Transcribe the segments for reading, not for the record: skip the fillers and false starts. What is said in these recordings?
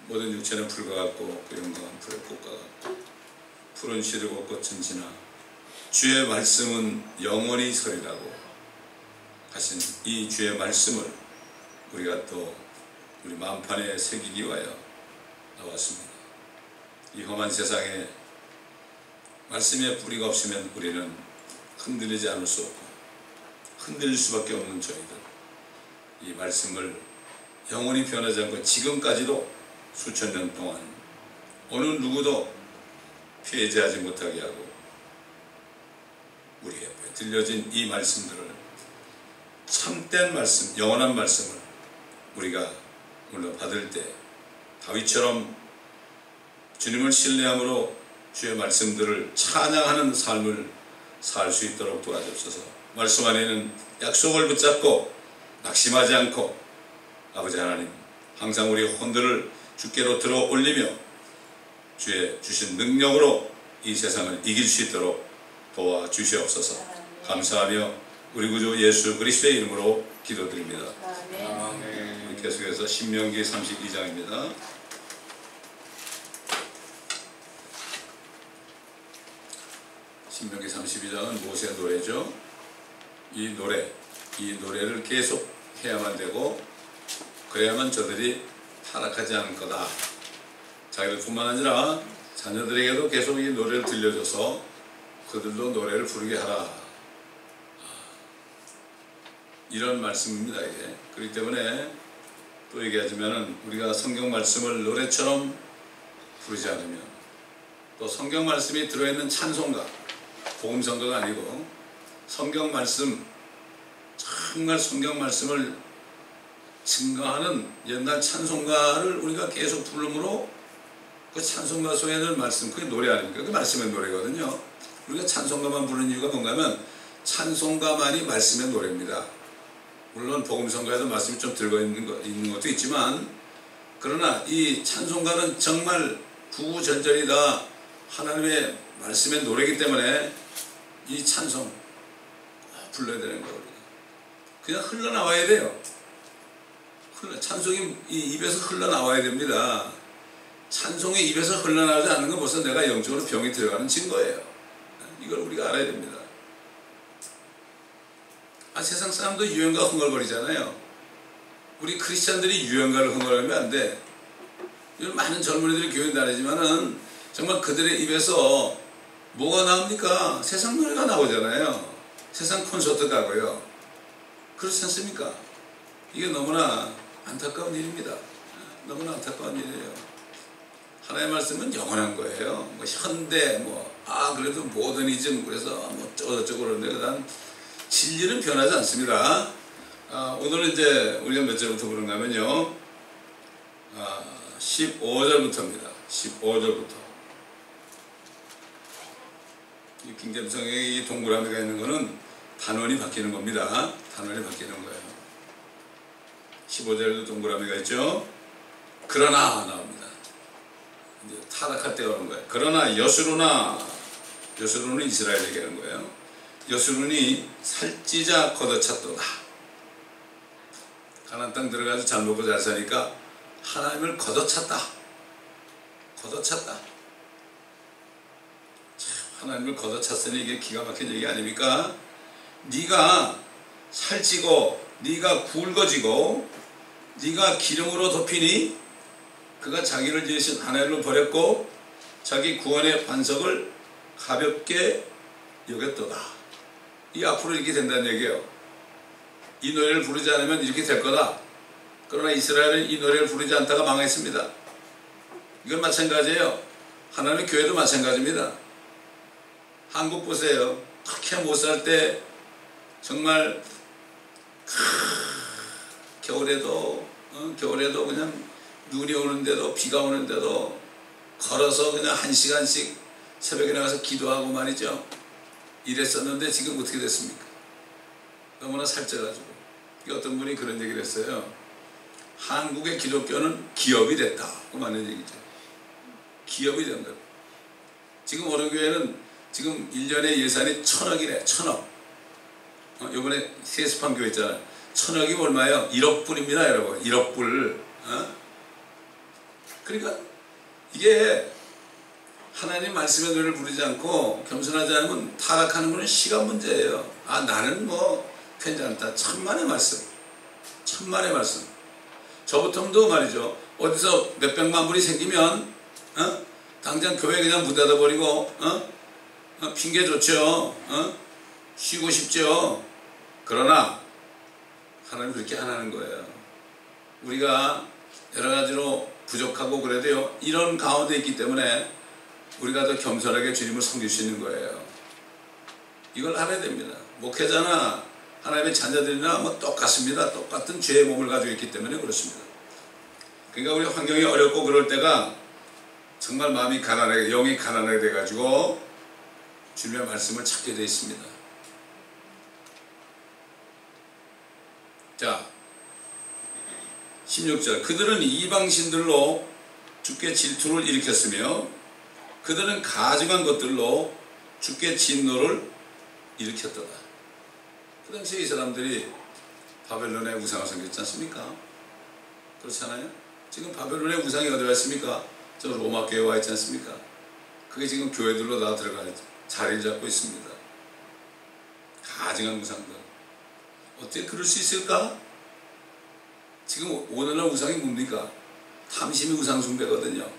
모든 육체는 풀과 같고 그 영광은 풀의 꽃과 같고 푸른 시르고 꽃은 지나 주의 말씀은 영원히 서리라고 하신 이 주의 말씀을 우리가 또 우리 마음판에 새기기 위하여 나왔습니다. 이 험한 세상에 말씀의 뿌리가 없으면 우리는 흔들리지 않을 수 없고 흔들릴 수밖에 없는 저희들, 이 말씀을 영원히 변하지 않고 지금까지도 수천 년 동안 어느 누구도 폐지하지 못하게 하고 우리에게 들려진 이 말씀들을 참된 말씀, 영원한 말씀을 우리가 물론 받을 때 다윗처럼 주님을 신뢰함으로 주의 말씀들을 찬양하는 삶을 살 수 있도록 도와주옵소서. 말씀 안에는 약속을 붙잡고 낙심하지 않고 아버지 하나님 항상 우리 혼들을 주께로 들어 올리며 주의 주신 능력으로 이 세상을 이길 수 있도록 도와주시옵소서. 감사하며 우리 구주 예수 그리스도의 이름으로 기도드립니다. 아멘. 계속해서 신명기 32장입니다. 신명기 32장은 모세의 노래죠. 이 노래를 계속 해야만 되고 그래야만 저들이 타락하지 않을 거다. 자기들뿐만 아니라 자녀들에게도 계속 이 노래를 들려줘서 그들도 노래를 부르게 하라. 이런 말씀입니다. 이게. 그렇기 때문에 또 얘기하자면 우리가 성경 말씀을 노래처럼 부르지 않으면 또 성경 말씀이 들어있는 찬송가, 복음성가가 아니고 성경 말씀, 정말 성경 말씀을 증거하는 옛날 찬송가를 우리가 계속 부르므로 그 찬송가 속에는 말씀, 그게 노래 아닙니까? 그 말씀의 노래거든요. 우리가 찬송가만 부르는 이유가 뭔가 하면 찬송가만이 말씀의 노래입니다. 물론 복음성가에도 말씀이 좀 들어있는 것도 있지만 그러나 이 찬송가는 정말 구구절절이 다 하나님의 말씀의 노래이기 때문에 이 찬송 불러야 되는 거예요. 그냥 흘러나와야 돼요. 찬송이 이 입에서 흘러나와야 됩니다. 찬송이 입에서 흘러나오지 않는 건 벌써 내가 영적으로 병이 들어가는 증거예요. 이걸 우리가 알아야 됩니다. 세상 사람도 유행가 흥얼거리잖아요. 우리 크리스찬들이 유행가를 흥얼거리면 안 돼. 많은 젊은이들이 교회 다니지만은 정말 그들의 입에서 뭐가 나옵니까? 세상 노래가 나오잖아요. 세상 콘서트 가고요. 그렇지 않습니까? 이게 너무나 안타까운 일입니다. 너무나 안타까운 일이에요. 하나님의 말씀은 영원한 거예요. 뭐 현대, 그래도 모더니즘, 그래서 어쩌고 그러는데, 난 진리는 변하지 않습니다. 오늘은 이제 우리가 몇 절부터 보는가 하면요. 15절부터입니다. 15절부터. 이 킹잼성에 이 동그라미가 있는 거는 단원이 바뀌는 겁니다. 단원이 바뀌는 거예요. 15절에도 동그라미가 있죠. 그러나 나옵니다. 이제 타락할 때가 오는 거예요. 그러나 여수로는 이스라엘 얘기하는 거예요. 여수론이 살찌자 걷어찼도다. 가나안 땅 들어가서 잘 먹고 잘 사니까 하나님을 걷어찼다. 하나님을 걷어찼으니 이게 기가 막힌 얘기 아닙니까? 네가 살찌고 네가 굵어지고 네가 기름으로 덮이니 그가 자기를 지으신 하나님을 버렸고 자기 구원의 반석을 가볍게 여겼도다. 이 앞으로 이렇게 된다는 얘기예요. 이 노래를 부르지 않으면 이렇게 될 거다. 그러나 이스라엘은 이 노래를 부르지 않다가 망했습니다. 이건 마찬가지예요. 하나님의 교회도 마찬가지입니다. 한국 보세요. 그렇게 못 살 때 정말 겨울에도 그냥 눈이 오는데도 비가 오는데도 걸어서 그냥 1시간씩 새벽에 나가서 기도하고 말이죠. 이랬었는데 지금 어떻게 됐습니까? 너무나 살쪄가지고. 어떤 분이 그런 얘기를 했어요. 한국의 기독교는 기업이 됐다. 그 맞는 얘기죠. 기업이 된 거예요. 지금 어느 교회는 지금 1년에 예산이 1,000억이래. 1,000억. 요번에 세스판 교회 있잖아요. 1,000억이 얼마예요? 1억 불입니다, 여러분. 1억 불. 그러니까 이게 하나님 말씀의 노래를 부르지 않고 겸손하지 않으면 타락하는 것은 시간 문제예요. 아, 나는 뭐 괜찮다. 천만의 말씀. 천만의 말씀. 저부터도 말이죠. 어디서 몇백만 불이 생기면 당장 교회 그냥 문 닫아버리고 핑계 좋죠. 쉬고 싶죠. 그러나 하나님 그렇게 안 하는 거예요. 우리가 여러 가지로 부족하고 그래도요, 이런 가운데 있기 때문에 우리가 더 겸손하게 주님을 섬길 수 있는 거예요. 이걸 알아야 됩니다. 목회자나 하나님의 자녀들이나 뭐 똑같습니다. 똑같은 죄의 몸을 가지고 있기 때문에 그렇습니다. 그러니까 우리 환경이 어렵고 그럴 때가 정말 마음이 가난하게, 영이 가난하게 돼가지고 주님의 말씀을 찾게 되어 있습니다. 자, 16절. 그들은 이방신들로 주께 질투를 일으켰으며 그들은 가증한 것들로 주께 진노를 일으켰더라. 그 당시에 이 사람들이 바벨론의 우상을 섬겼지 않습니까? 그렇잖아요? 지금 바벨론의 우상이 어디 와 있습니까? 저 로마 교회에 와 있지 않습니까? 그게 지금 교회들로 다 들어가 자리를 잡고 있습니다. 가증한 우상들. 어떻게 그럴 수 있을까? 지금 오늘날 우상이 뭡니까? 탐심이 우상 숭배거든요.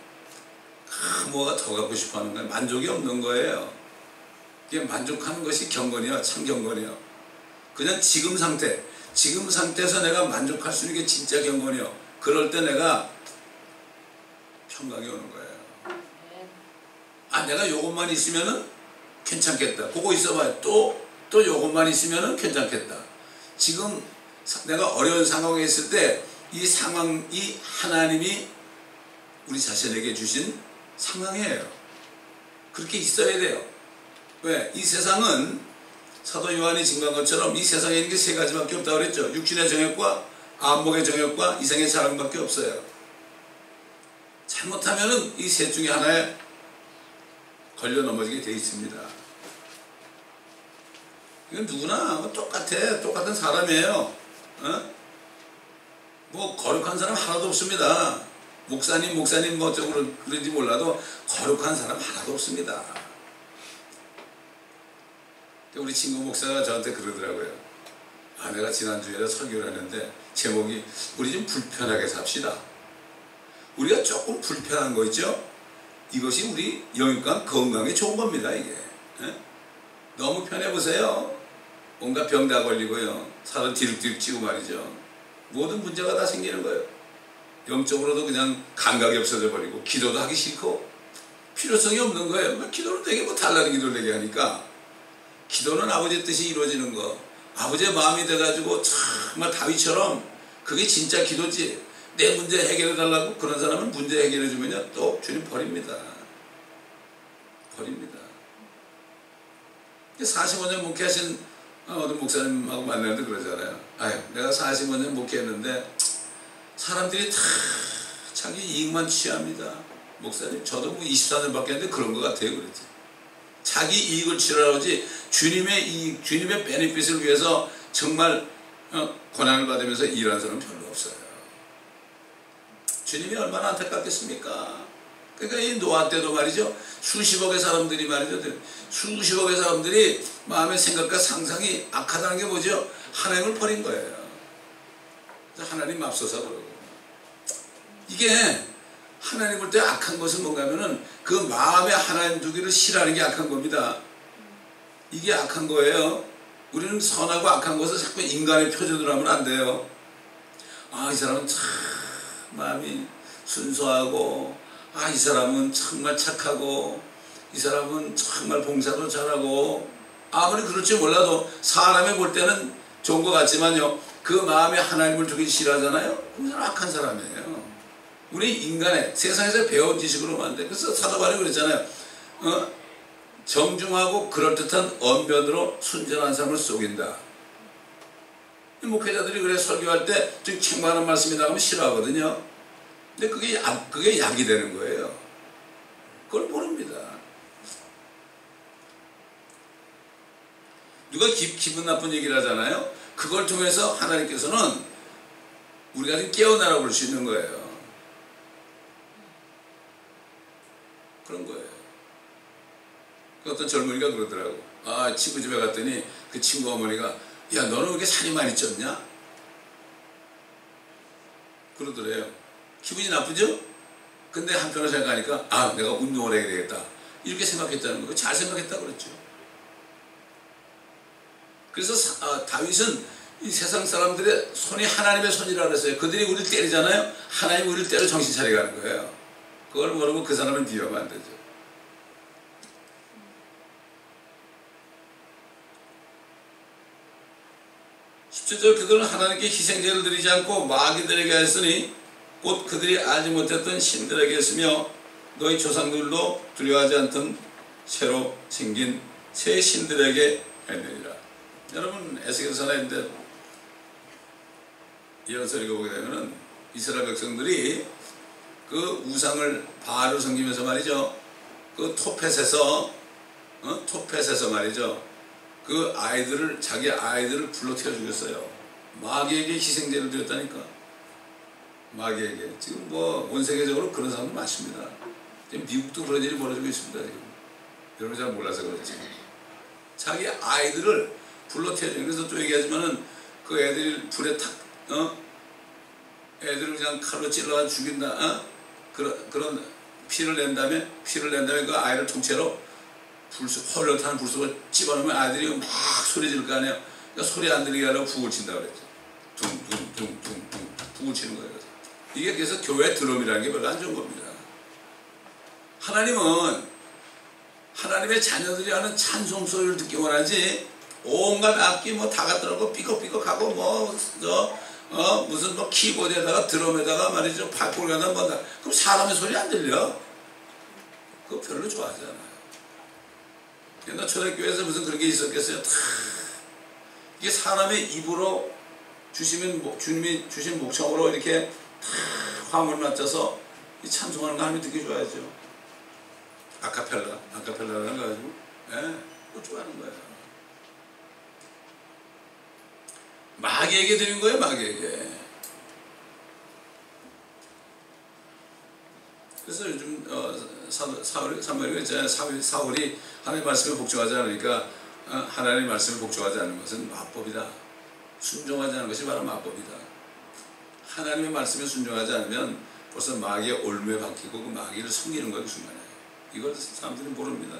뭐가 더 갖고 싶어 하는 거예요. 만족이 없는 거예요. 이게 만족하는 것이 경건이요. 참 경건이요. 그냥 지금 상태에서 내가 만족할 수 있는 게 진짜 경건이요. 그럴 때 내가 평강이 오는 거예요. 아, 내가 요것만 있으면은 괜찮겠다. 그거 있어봐요. 또 요것만 있으면은 괜찮겠다. 지금 내가 어려운 상황에 있을 때 이 상황이 하나님이 우리 자신에게 주신 상황이에요. 그렇게 있어야 돼요. 왜? 이 세상은 사도 요한이 증거한 것처럼 이 세상에 있는 게 세 가지밖에 없다고 그랬죠. 육신의 정욕과 안목의 정욕과 이생의 자랑밖에 없어요. 잘못하면은 이 셋 중에 하나에 걸려 넘어지게 돼 있습니다. 이건 누구나 똑같아. 똑같은 사람이에요. 뭐 거룩한 사람 하나도 없습니다. 목사님 뭐 어쩌고 그런지 몰라도 거룩한 사람 하나도 없습니다. 우리 친구 목사가 저한테 그러더라고요. 아, 내가 지난주에 설교를 했는데 제목이 우리 좀 불편하게 삽시다. 우리가 조금 불편한 거 있죠? 이것이 우리 영육간 건강에 좋은 겁니다. 이게 너무 편해보세요. 온갖 병 다 걸리고요. 살은 뒤룩뒤룩 찌고 말이죠. 모든 문제가 다 생기는 거예요. 영적으로도 그냥 감각이 없어져 버리고 기도도 하기 싫고 필요성이 없는 거예요. 기도는 되게 뭐 달라는 기도를 되게 하니까. 기도는 아버지의 뜻이 이루어지는 거, 아버지의 마음이 돼가지고 정말 다윗처럼 그게 진짜 기도지. 내 문제 해결해 달라고 그런 사람은 문제 해결해 주면요 또 주님 버립니다. 45년 목회하신 어떤 목사님하고 만나는데 그러잖아요. 아유, 내가 45년 목회했는데 사람들이 다 자기 이익만 취합니다. 목사님, 저도 뭐 24년밖에 했는데 그런 것 같아요. 그랬지. 자기 이익을 취하라고 하지 주님의 이익, 주님의 베네핏을 위해서 정말 고난을 받으면서 일하는 사람은 별로 없어요. 주님이 얼마나 안타깝겠습니까? 그러니까 이 노아 때도 말이죠. 수십억의 사람들이 말이죠. 수십억의 사람들이 마음의 생각과 상상이 악하다는 게 뭐죠? 하나님을 버린 거예요. 하나님 앞서서 그러고. 이게 하나님 볼 때 악한 것은 뭔가 하면은 그 마음에 하나님 두기를 싫어하는 게 악한 겁니다. 이게 악한 거예요. 우리는 선하고 악한 것을 자꾸 인간의 표준으로 하면 안 돼요. 아, 이 사람은 참 마음이 순수하고, 아, 이 사람은 정말 착하고, 이 사람은 정말 봉사도 잘하고, 아무리 그럴지 몰라도 사람이 볼 때는 좋은 것 같지만요, 그 마음에 하나님을 두기 싫어하잖아요. 그건 악한 사람이에요. 우리 인간의 세상에서 배운 지식으로만 안 돼. 그래서 사도 바울이 그랬잖아요. 정중하고 그럴듯한 언변으로 순전한 삶을 속인다. 목회자들이 그래 설교할 때 좀 책망하는 말씀이 나가면 싫어하거든요. 근데 그게 약이 되는 거예요. 그걸 모릅니다. 누가 기분 나쁜 얘기를 하잖아요. 그걸 통해서 하나님께서는 우리가 좀 깨어나라고 볼 수 있는 거예요. 그런 거예요. 그 어떤 젊은이가 그러더라고. 아, 친구 집에 갔더니 그 친구 어머니가 야, 너는 왜 이렇게 살이 많이 쪘냐? 그러더래요. 기분이 나쁘죠? 근데 한편으로 생각하니까 아, 내가 운동을 해야 되겠다. 이렇게 생각했다는 거예요. 잘 생각했다 그랬죠. 그래서 다윗은 이 세상 사람들의 손이 하나님의 손이라 그랬어요. 그들이 우리를 때리잖아요. 하나님이 우리를 때려 정신 차리게 하는 거예요. 그걸 모르고 그 사람은 비하면 안 되죠. 17절 그들은 하나님께 희생제를 드리지 않고 마귀들에게 했으니 곧 그들이 알지 못했던 신들에게 했으며 너희 조상들도 두려워하지 않던 새로 생긴 새 신들에게 했느니라. 여러분 에스겔서인데 예언서 읽어보게 되면은 이스라엘 백성들이 그 우상을 바알을 섬기면서 말이죠. 그 토펫에서 말이죠. 그 아이들을 자기 아이들을 불러 태워 죽였어요. 마귀에게 희생제를 드렸다니까. 마귀에게 지금 뭐 온 세계적으로 그런 사람도 많습니다. 지금 미국도 그런 일이 벌어지고 있습니다. 지금 여러분 잘 몰라서 그렇지. 자기 아이들을 불러 태워 죽여. 그래서 또 얘기하지만은 그 애들이 불에 탁 애들을 그냥 칼로 찔러 죽인다. 그런 피를 낸 다음에 그 아이를 통째로 헐렁 타는 불 속을 집어넣으면 아이들이 막 소리 지를 거 아니에요. 그러니까 소리 안 들리게 하려고 북을 친다 그랬죠. 둥둥둥둥둥 북을 치는 거예요. 이게 그래서 교회 드럼이라는 게 별로 안 좋은 겁니다. 하나님은 하나님의 자녀들이 하는 찬송 소리를 듣기 원하지 온갖 악기 뭐 다 갖다 놓고 삐걱삐걱하고 무슨 뭐 키보드에다가 드럼에다가 말이죠 발포리에다가 뭐 그럼 사람의 소리 안 들려? 그거 별로 좋아하지 않아요. 옛날 초대교회에서 무슨 그런 게 있었겠어요? 이게 사람의 입으로 주님이 주신 목청으로 이렇게 화음을 맞춰서 이 찬송하는 거 하면 되게 좋아하죠. 아카펠라라는 거 가지고 그거 좋아하는 거예요. 마귀에게 드린 거예요. 마귀에게. 그래서 요즘 사무엘이 있잖아요. 사울이 하나님의 말씀에 복종하지 않으니까 하나님의 말씀에 복종하지 않는 것은 마법이다. 순종하지 않는 것이 바로 마법이다. 하나님의 말씀에 순종하지 않으면 벌써 마귀의 올무에 박히고 그 마귀를 섬기는 거예요. 그 순간에. 이걸 사람들이 모릅니다.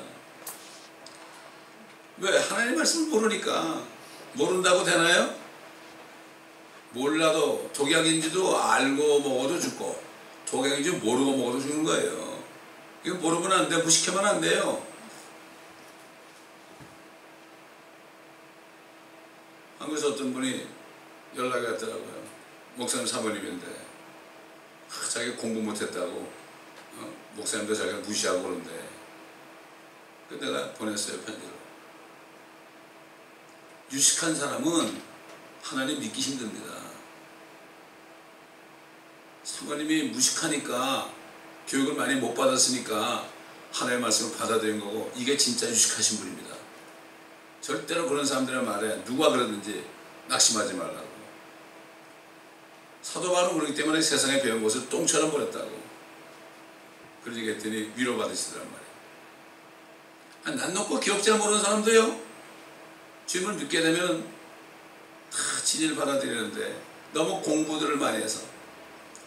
왜? 하나님의 말씀을 모르니까. 모른다고 되나요? 몰라도 독약인지도 알고 먹어도 죽고 독약인지 모르고 먹어도 죽는 거예요. 이거 모르면 안 돼요. 무식하면 안 돼요. 한국에서 어떤 분이 연락이 왔더라고요. 목사님 사모님인데 자기가 공부 못했다고 목사님도 자기가 무시하고 그러는데 내가 보냈어요. 편지로. 유식한 사람은 하나님 믿기 힘듭니다. 사모님이 무식하니까 교육을 많이 못 받았으니까 하나님의 말씀을 받아들인 거고 이게 진짜 유식하신 분입니다. 절대로 그런 사람들의 말에 누가 그러든지 낙심하지 말라고. 사도 바울은 그렇기 때문에 세상에 배운 것을 똥처럼 버렸다고. 그러지 그랬더니 위로받으시더란 말이에요. 난 놓고 기억잘 모르는 사람도요. 주님을 믿게 되면 다 진리를 받아들이는데 너무 공부들을 많이 해서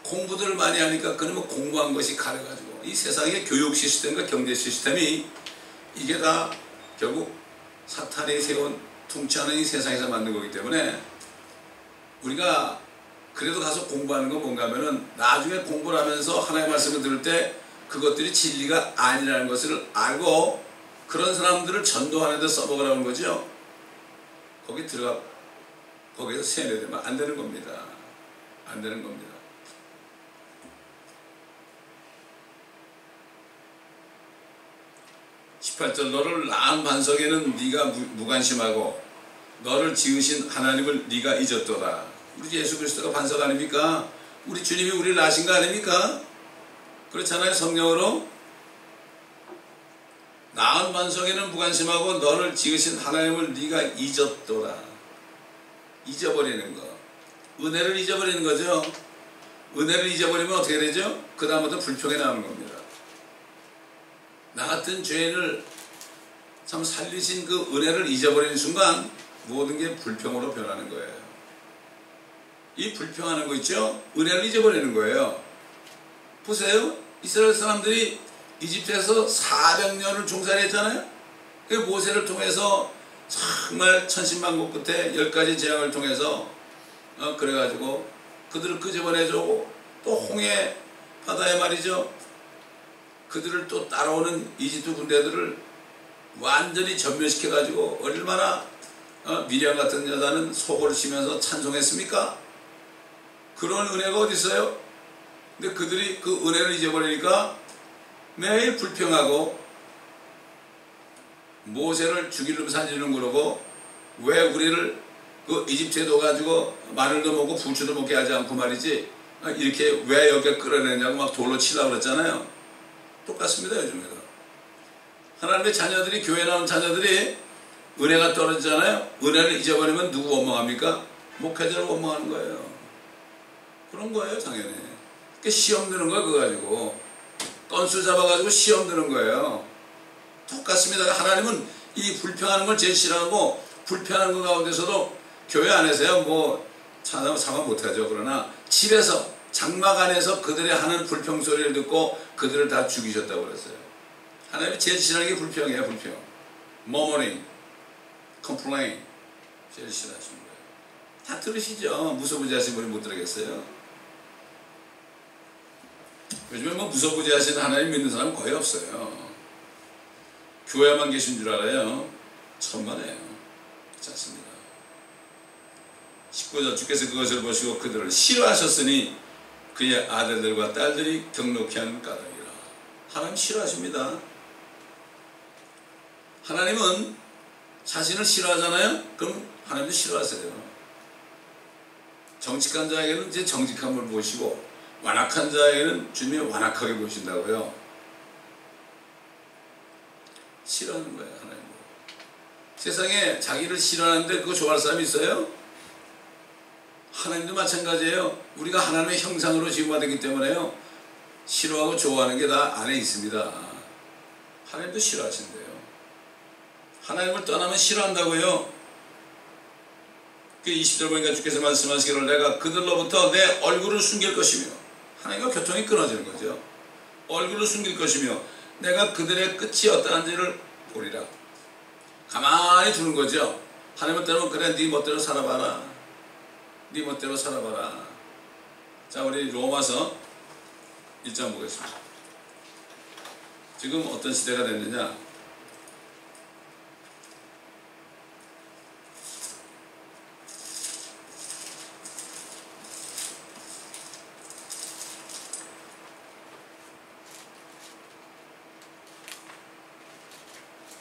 공부들을 많이 하니까 그러면 공부한 것이 가려가지고 이 세상의 교육 시스템과 경제 시스템이 이게 다 결국 사탄이 세운 통치하는 이 세상에서 만든 거기 때문에 우리가 그래도 가서 공부하는 건 뭔가 하면은 나중에 공부를 하면서 하나님의 말씀을 들을 때 그것들이 진리가 아니라는 것을 알고 그런 사람들을 전도하는 데 써먹으라는 거죠. 거기에서 세뇌되면 안 되는 겁니다. 안 되는 겁니다. 18절 너를 낳은 반석에는 네가 무관심하고 너를 지으신 하나님을 네가 잊었도다. 우리 예수 그리스도가 반석 아닙니까? 우리 주님이 우리를 낳으신 거 아닙니까? 그렇잖아요. 성령으로 낳은 반석에는 무관심하고 너를 지으신 하나님을 네가 잊었도다. 잊어버리는 거. 은혜를 잊어버리는 거죠. 은혜를 잊어버리면 어떻게 되죠? 그 다음부터 불평이 나오는 겁니다. 나 같은 죄인을 참 살리신 그 은혜를 잊어버리는 순간 모든 게 불평으로 변하는 거예요. 이 불평하는 거 있죠? 은혜를 잊어버리는 거예요. 보세요. 이스라엘 사람들이 이집트에서 400년을 종살이했잖아요. 그 모세를 통해서 정말 천신만고 끝에 10가지 재앙을 통해서 그래가지고 그들을 끄집어내주고 또 홍해 바다에 말이죠. 그들을 또 따라오는 이집트 군대들을 완전히 전멸시켜가지고 얼마나 미리암 같은 여자는 속을 쉬면서 찬송했습니까? 그런 은혜가 어디 있어요? 근데 그들이 그 은혜를 잊어버리니까 매일 불평하고 모세를 죽일 놈 살릴 놈 그러고 왜 우리를 그 이집트에 둬가지고 마늘도 먹고 부추도 먹게 하지 않고 말이지 이렇게 왜 여기에 끌어내냐고 막 돌로 치려고 그랬잖아요. 똑같습니다. 요즘에도 하나님의 자녀들이 교회 나온 자녀들이 은혜가 떨어지잖아요. 은혜를 잊어버리면 누구 원망합니까? 목회자를 원망하는 거예요. 그런 거예요. 당연히 시험 드는 거야. 그거 가지고 건수 잡아가지고 시험 드는 거예요. 똑같습니다. 하나님은 이 불평하는 걸 제일 싫어하고 불평하는 것 가운데서도 교회 안에서요 뭐 상관 못하죠. 그러나 집에서 장막 안에서 그들의 하는 불평 소리를 듣고 그들을 다 죽이셨다고 그랬어요. 하나님이 제일 싫어하는 게 불평이에요. 불평, murmuring, complain 제일 싫어하시는 거예요. 다 들으시죠. 무소부지하신 분이 못 들으겠어요? 요즘에 뭐 무소부지하신 하나님 믿는 사람 거의 없어요. 교회만 계신 줄 알아요. 천만에요. 그렇지 않습니다. 19절 주께서 그것을 보시고 그들을 싫어하셨으니 그의 아들들과 딸들이 경록히 하는 까닭이라. 하나님 싫어하십니다. 하나님은 자신을 싫어하잖아요. 그럼 하나님도 싫어하세요. 정직한 자에게는 이제 정직함을 보시고 완악한 자에게는 주님이 완악하게 보신다고요. 싫어하는 거예요. 하나님. 세상에 자기를 싫어하는데 그거 좋아할 사람이 있어요? 하나님도 마찬가지예요. 우리가 하나님의 형상으로 지음받았기 때문에요. 싫어하고 좋아하는 게 다 안에 있습니다. 하나님도 싫어하신대요. 하나님을 떠나면 싫어한다고요. 그 20절 보니까 주께서 말씀하시기를 내가 그들로부터 내 얼굴을 숨길 것이며 하나님과 교통이 끊어지는 거죠. 얼굴을 숨길 것이며 내가 그들의 끝이 어떠한지를 보리라. 가만히 두는 거죠. 하나님을 따르면 그래 네 멋대로 살아봐라. 네 멋대로 살아봐라. 자, 우리 로마서 1장 보겠습니다. 지금 어떤 시대가 됐느냐.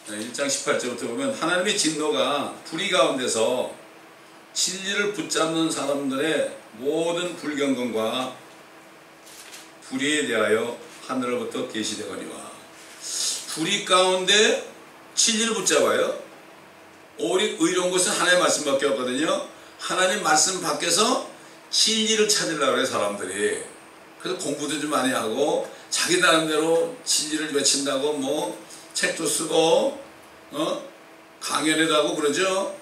네, 1장 18절부터 보면 하나님의 진노가 불의 가운데서 진리를 붙잡는 사람들의 모든 불경건과 불의에 대하여 하늘로부터 계시되거니와. 불의 가운데 진리를 붙잡아요. 오직 의로운 것은 하나님의 말씀밖에 없거든요. 하나님 말씀 밖에서 진리를 찾으려고 해요. 사람들이. 그래서 공부도 좀 많이 하고 자기 나름대로 진리를 외친다고 뭐 책도 쓰고 강연회도 하고 그러죠.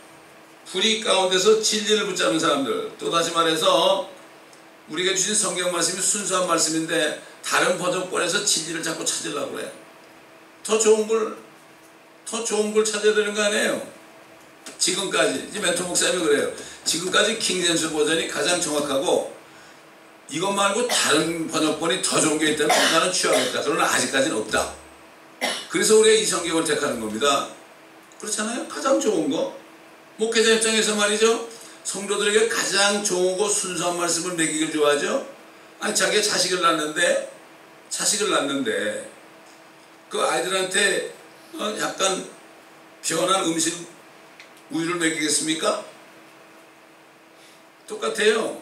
불의 가운데서 진리를 붙잡는 사람들. 또 다시 말해서 우리가 주신 성경 말씀이 순수한 말씀인데 다른 번역본에서 진리를 자꾸 찾으려고 그래요. 더 좋은 걸 찾아야 되는 거 아니에요. 지금까지 이제 멘토 목사님이 그래요. 지금까지 킹제임스 버전이 가장 정확하고 이것 말고 다른 번역본이 더 좋은 게 있다면 나는 취하겠다. 그러나 아직까지는 없다. 그래서 우리가 이 성경을 택하는 겁니다. 그렇잖아요. 가장 좋은 거. 목회자 입장에서 말이죠. 성도들에게 가장 좋은 거 순수한 말씀을 먹이길 좋아하죠. 아니 자기가 자식을 낳는데 그 아이들한테 약간 변한 음식 우유를 먹이겠습니까? 똑같아요.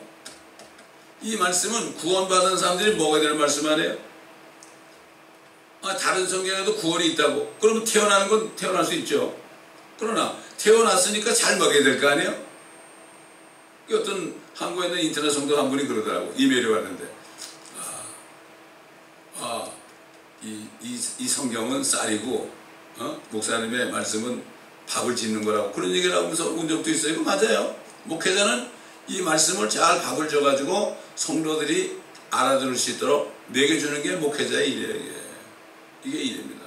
이 말씀은 구원받은 사람들이 먹어야 되는 말씀 아니에요? 다른 성경에도 구원이 있다고. 그러면 태어나는 건 태어날 수 있죠. 그러나 태어났으니까 잘 먹여야 될 거 아니에요? 어떤 한국에 있는 인터넷 성도 한 분이 그러더라고. 이메일이 왔는데 이 성경은 쌀이고 목사님의 말씀은 밥을 짓는 거라고 그런 얘기를 하면서 온 적도 있어요. 이거 맞아요. 목회자는 이 말씀을 잘 밥을 줘가지고 성도들이 알아들을 수 있도록 먹여주는 게 목회자의 일이에요. 이게 일입니다.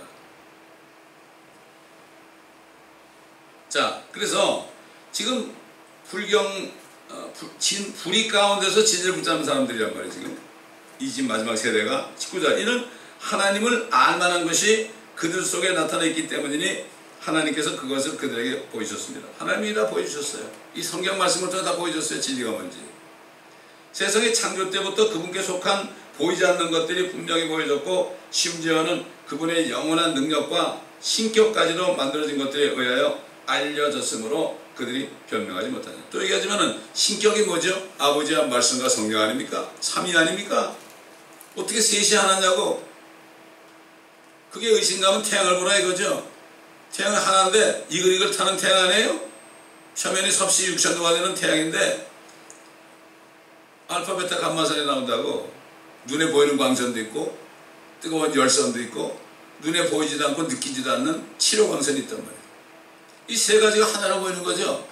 자, 그래서 지금 불이 가운데서 진리를 붙잡는 사람들이란 말이에요. 지금 이 집 마지막 세대가 19절 이는 하나님을 알만한 것이 그들 속에 나타나 있기 때문이니 하나님께서 그것을 그들에게 보이셨습니다. 하나님이 다 보여주셨어요. 이 성경 말씀을 통해 다 보여줬어요. 진리가 뭔지. 세상의 창조 때부터 그분께 속한 보이지 않는 것들이 분명히 보여졌고 심지어는 그분의 영원한 능력과 신격까지도 만들어진 것들에 의하여 알려졌으므로 그들이 변명하지 못하냐. 또 얘기하자면 신격이 뭐죠? 아버지와 말씀과 성령 아닙니까? 삼위 아닙니까? 어떻게 셋이 하나냐고. 그게 의심가면 태양을 보라 이거죠. 태양은 하나인데 이글이글 타는 태양 아니에요? 표면이 섭씨 6천도가 되는 태양인데 알파 베타 감마선이 나온다고. 눈에 보이는 광선도 있고 뜨거운 열선도 있고 눈에 보이지도 않고 느끼지도 않는 치료광선이 있단 말이에요. 이 세 가지가 하나로 보이는 거죠.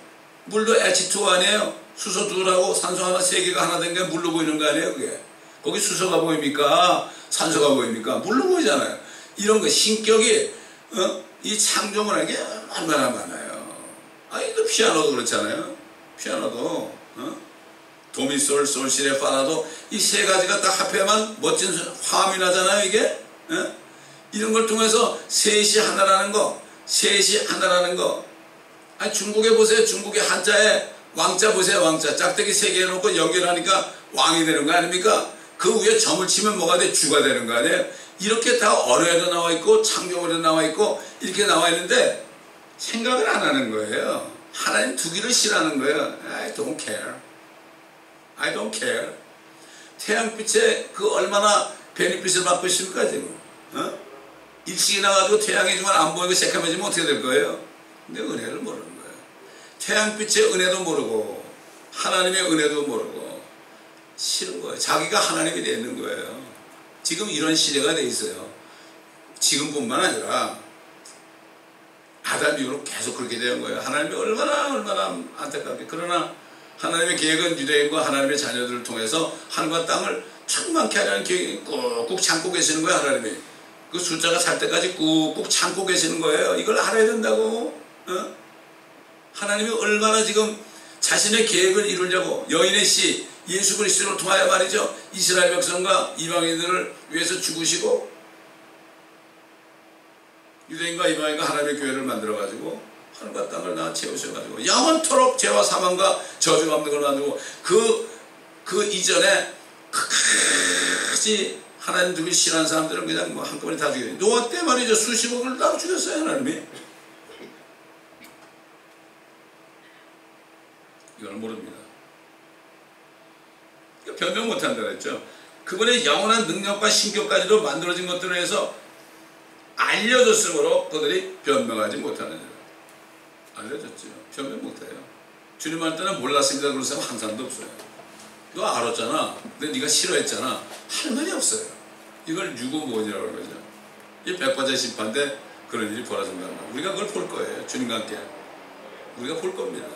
물도 H2O 아니에요. 수소 둘하고 산소 하나 세 개가 하나 된 게 물로 보이는 거 아니에요. 그게 거기 수소가 보입니까? 산소가 보입니까? 물로 보이잖아요. 이런 거 신격이 이 창조문에 게 얼마나 많아요. 또 피아노도 그렇잖아요. 피아노도 도미솔 솔시레 파라도 이 세 가지가 딱 합해야만 멋진 화음이 나잖아요. 이게 이런 걸 통해서 셋이 하나라는 거, 셋이 하나라는 거. 중국에 보세요. 중국의 한자에 왕자 보세요. 왕자 짝대기 세 개 해놓고 연결하니까 왕이 되는 거 아닙니까? 그 위에 점을 치면 뭐가 돼? 주가 되는 거 아니에요? 이렇게 다 언어에도 나와 있고 창조문에도 나와 있고 이렇게 나와 있는데 생각을 안 하는 거예요. 하나님 두기를 싫어하는 거예요. I don't care. I don't care. 태양빛에 그 얼마나 베니핏을 받고 있습니까 지금? 일찍이 나가지고 태양이 정말 안 보이고 새까매지면 어떻게 될 거예요? 근데 은혜를 모르는 거예요. 태양빛의 은혜도 모르고 하나님의 은혜도 모르고 싫은 거예요. 자기가 하나님이 되는 거예요. 지금 이런 시대가 돼 있어요. 지금뿐만 아니라 아담 이후로 계속 그렇게 되는 거예요. 하나님이 얼마나 안타깝게. 그러나 하나님의 계획은 유대인과 하나님의 자녀들을 통해서 하늘과 땅을 충만케 하려는 계획이 꾹꾹 참고 계시는 거예요. 하나님이 그 숫자가 살 때까지 꾹꾹 참고 계시는 거예요. 이걸 알아야 된다고. 하나님이 얼마나 지금 자신의 계획을 이루려고 여인의 씨 예수 그리스도를 통하여 말이죠. 이스라엘 백성과 이방인들을 위해서 죽으시고 유대인과 이방인과 하나님의 교회를 만들어가지고 하늘과 땅을 다 채우셔가지고 영원토록 죄와 사망과 저주가 없는 걸 만들고 그 이전에 끝까지 하나님 두기 싫어하는 사람들은 그냥 뭐 한꺼번에 다 죽여요. 노아 때 말이죠. 수십억을 다 죽였어요. 하나님이. 이걸 모릅니다. 변명 못한다 그랬죠. 그분의 영원한 능력과 신격까지도 만들어진 것들을 해서 알려졌으므로 그들이 변명하지 못하느니라. 알려졌죠. 변명 못해요. 주님 할 때는 몰랐습니다 그런 사람 한 사람도 없어요. 너 알았잖아. 근데 네가 싫어했잖아. 할 말이 없어요. 이걸 유구무원이라고 하는 거죠. 이 백과제 심판 때 그런 일이 벌어진단 말이에요. 우리가 그걸 볼 거예요. 주님과 함께. 우리가 볼 겁니다.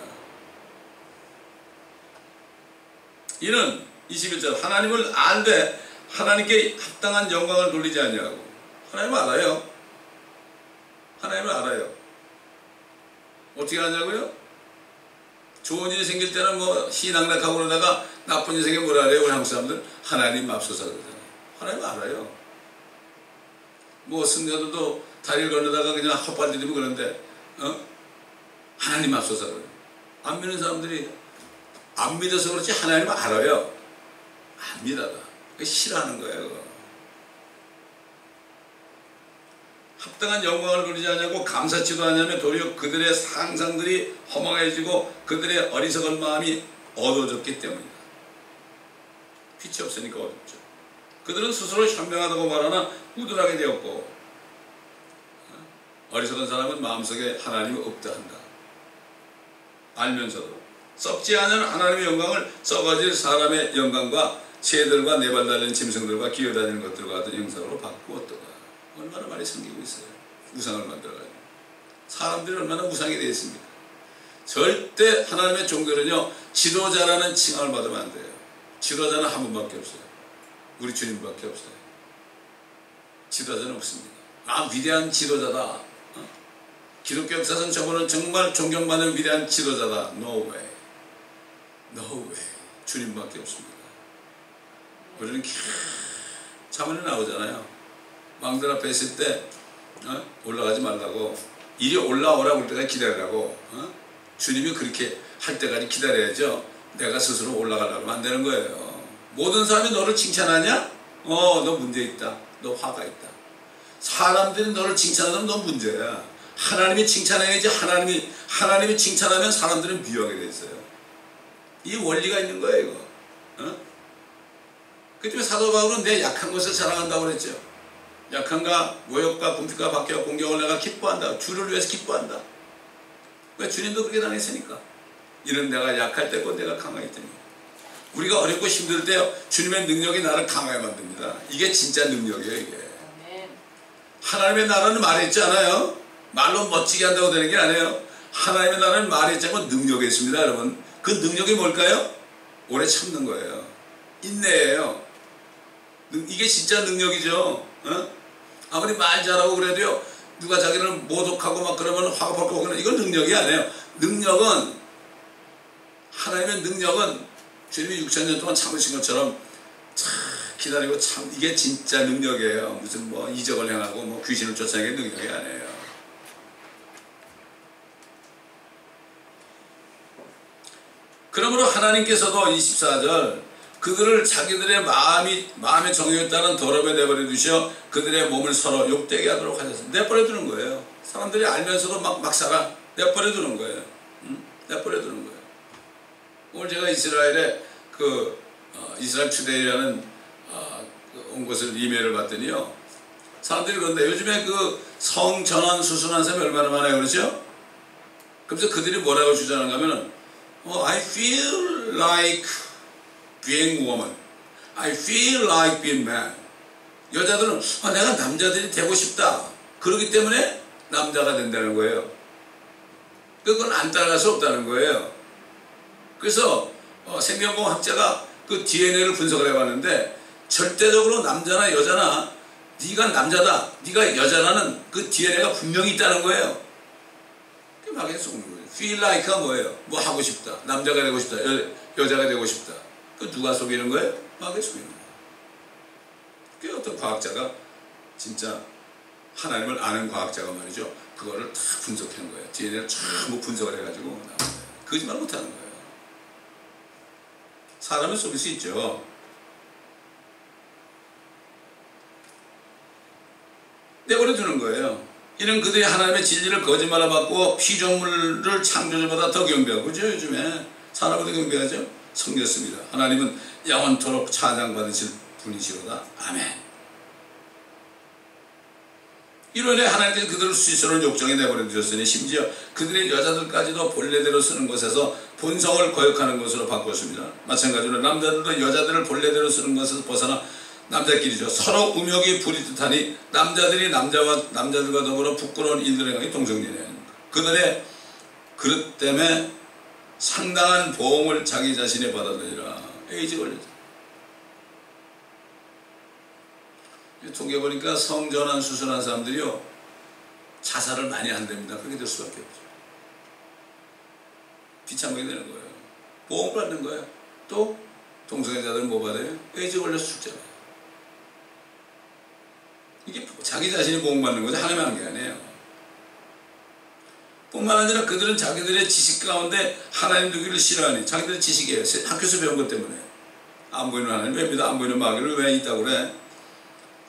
이는 21절 하나님을 알되 하나님께 합당한 영광을 돌리지 않냐고. 하나님을 알아요. 하나님을 알아요. 어떻게 하냐고요? 좋은 일이 생길 때는 뭐 희낙낙하고 그러다가 나쁜 일이 생기면 뭐라 그래요? 우리 한국 사람들 하나님 맙소사 그러잖아요. 하나님 알아요. 뭐 승려들도 다리를 건너다가 그냥 헛발 들이면 그런데 하나님 맙소사 그래요. 안 믿는 사람들이 안 믿어서 그렇지 하나님은 알아요. 안 믿어요. 싫어하는 거예요. 합당한 영광을 누리지 않냐고 감사치도 않냐면 도리어 그들의 상상들이 허망해지고 그들의 어리석은 마음이 어두워졌기 때문이다. 빛이 없으니까 어둡죠. 그들은 스스로 현명하다고 말하나 우둔하게 되었고 어리석은 사람은 마음속에 하나님이 없다 한다. 알면서도 썩지 않은 하나님의 영광을 썩어질 사람의 영광과 새들과 네발 달린 짐승들과 기어다니는 것들과 같은 형상으로 바꾸었더라. 얼마나 많이 섬기고 있어요. 우상을 만들어가지고. 사람들이 얼마나 우상이 되어 있습니까? 절대 하나님의 종들은요, 지도자라는 칭함을 받으면 안 돼요. 지도자는 한 분밖에 없어요. 우리 주님밖에 없어요. 지도자는 없습니다. 아, 위대한 지도자다. 기독교 역사상 저분은 정말 존경받는 위대한 지도자다. No way. No way. 주님밖에 없습니다. 우리는 자문에 나오잖아요. 왕들 앞에 있을 때 올라가지 말라고, 이리 올라오라고 할 때까지 기다리라고. 주님이 그렇게 할 때까지 기다려야죠. 내가 스스로 올라가려고 하면 안 되는 거예요. 모든 사람이 너를 칭찬하냐? 너 문제 있다. 너 화가 있다. 사람들이 너를 칭찬하면 너 문제야. 하나님이 칭찬해야지. 하나님이 칭찬하면 사람들은 미워하게 돼 있어요. 이 원리가 있는 거예요, 이거. 그 때문에 사도 바울은 내 약한 것을 자랑한다고 그랬죠. 약한가, 모욕과 궁핍과 박해와 공경을 내가 기뻐한다. 주를 위해서 기뻐한다. 왜? 주님도 그렇게 당했으니까. 이런 내가 약할 때고 내가 강하기 때문에. 우리가 어렵고 힘들 때 주님의 능력이 나를 강하게 만듭니다. 이게 진짜 능력이에요, 이게. 하나님의 나라는 말했지 않아요? 말로 멋지게 한다고 되는 게 아니에요. 하나님의 나라는 말했지 않고 능력이 있습니다, 여러분. 그 능력이 뭘까요? 오래 참는 거예요. 인내예요. 이게 진짜 능력이죠. 아무리 말 잘하고 그래도요, 누가 자기를 모독하고 막 그러면 화가 벌컥 오거나, 이건 능력이 아니에요. 능력은, 하나님의 능력은 주님이 6,000년 동안 참으신 것처럼 참 기다리고 참, 이게 진짜 능력이에요. 무슨 뭐 이적을 행하고 뭐 귀신을 쫓아내는 게 능력이 아니에요. 그러므로 하나님께서도 24절, 그들을 자기들의 마음의 정욕에 따른 더럽에 내버려 두셔 그들의 몸을 서로 욕되게 하도록 하셨습니다. 내버려 두는 거예요. 사람들이 알면서도 막 살아. 내버려 두는 거예요. 내버려 두는 거예요. 오늘 제가 이스라엘에 이스라엘 투데이라는 온 것을 이메일을 봤더니요, 사람들이 그런데 요즘에 성 전환 수술한 사람이 얼마나 많아요, 그렇죠? 그래서 그들이 뭐라고 주장하는가 하면은 I feel like being woman. I feel like being man. 여자들은 내가 남자들이 되고 싶다. 그렇기 때문에 남자가 된다는 거예요. 그건 안 따라갈 수 없다는 거예요. 그래서 생명공학자가 그 DNA를 분석을 해봤는데, 절대적으로 남자나 여자나 네가 남자다, 네가 여자라는 그 DNA가 분명히 있다는 거예요. 그게 막에 속는 거예요. feel like가 뭐예요? 뭐 하고 싶다. 남자가 되고 싶다. 여자가 되고 싶다. 그 누가 속이는 거예요? 막에 속이는 거예요. 그 어떤 과학자가, 진짜 하나님을 아는 과학자가 말이죠, 그거를 다 분석한 거예요. DNA를 전부 분석을 해가지고 나온 거예요. 거짓말 못하는 거예요. 사람을 속일 수 있죠. 내버려 두는 거예요. 이는 그들이 하나님의 진리를 거짓말로 받고 피조물을 창조주보다 더 경배하고, 그죠? 요즘에 사람보다 경배하죠? 섬겼습니다. 하나님은 영원토록 찬양받으실 분이시로다. 아멘. 이로인해 하나님께서 그들을 스스로 욕정에 내버려 두셨으니 심지어 그들의 여자들까지도 본래대로 쓰는 것에서 본성을 거역하는 것으로 바꿨습니다. 마찬가지로 남자들도 여자들을 본래대로 쓰는 것에서 벗어나 남자끼리죠. 서로 음욕이 부리듯하니 남자들이 남자들과 더불어 부끄러운 일들을 행하기 동성연애하는 것. 그들의 그릇 때문에 상당한 보험을 자기 자신이 받아들이라. 에이즈 걸렸죠. 통계 보니까 성전환 수술한 사람들이요, 자살을 많이 한답니다. 그렇게 될 수밖에 없죠. 비참하게 되는 거예요. 보험 받는 거예요. 또 동성애자들은 뭐 받아요? 에이즈 걸려서 죽잖아요. 이게 자기 자신이 보험받는 거죠. 하나님이 한 게 아니에요. 뿐만 아니라 그들은 자기들의 지식 가운데 하나님 두기를 싫어하니, 자기들의 지식이에요. 학교에서 배운 것 때문에. 안 보이는 하나님 왜 믿어? 안 보이는 마귀를 왜 있다고 그래?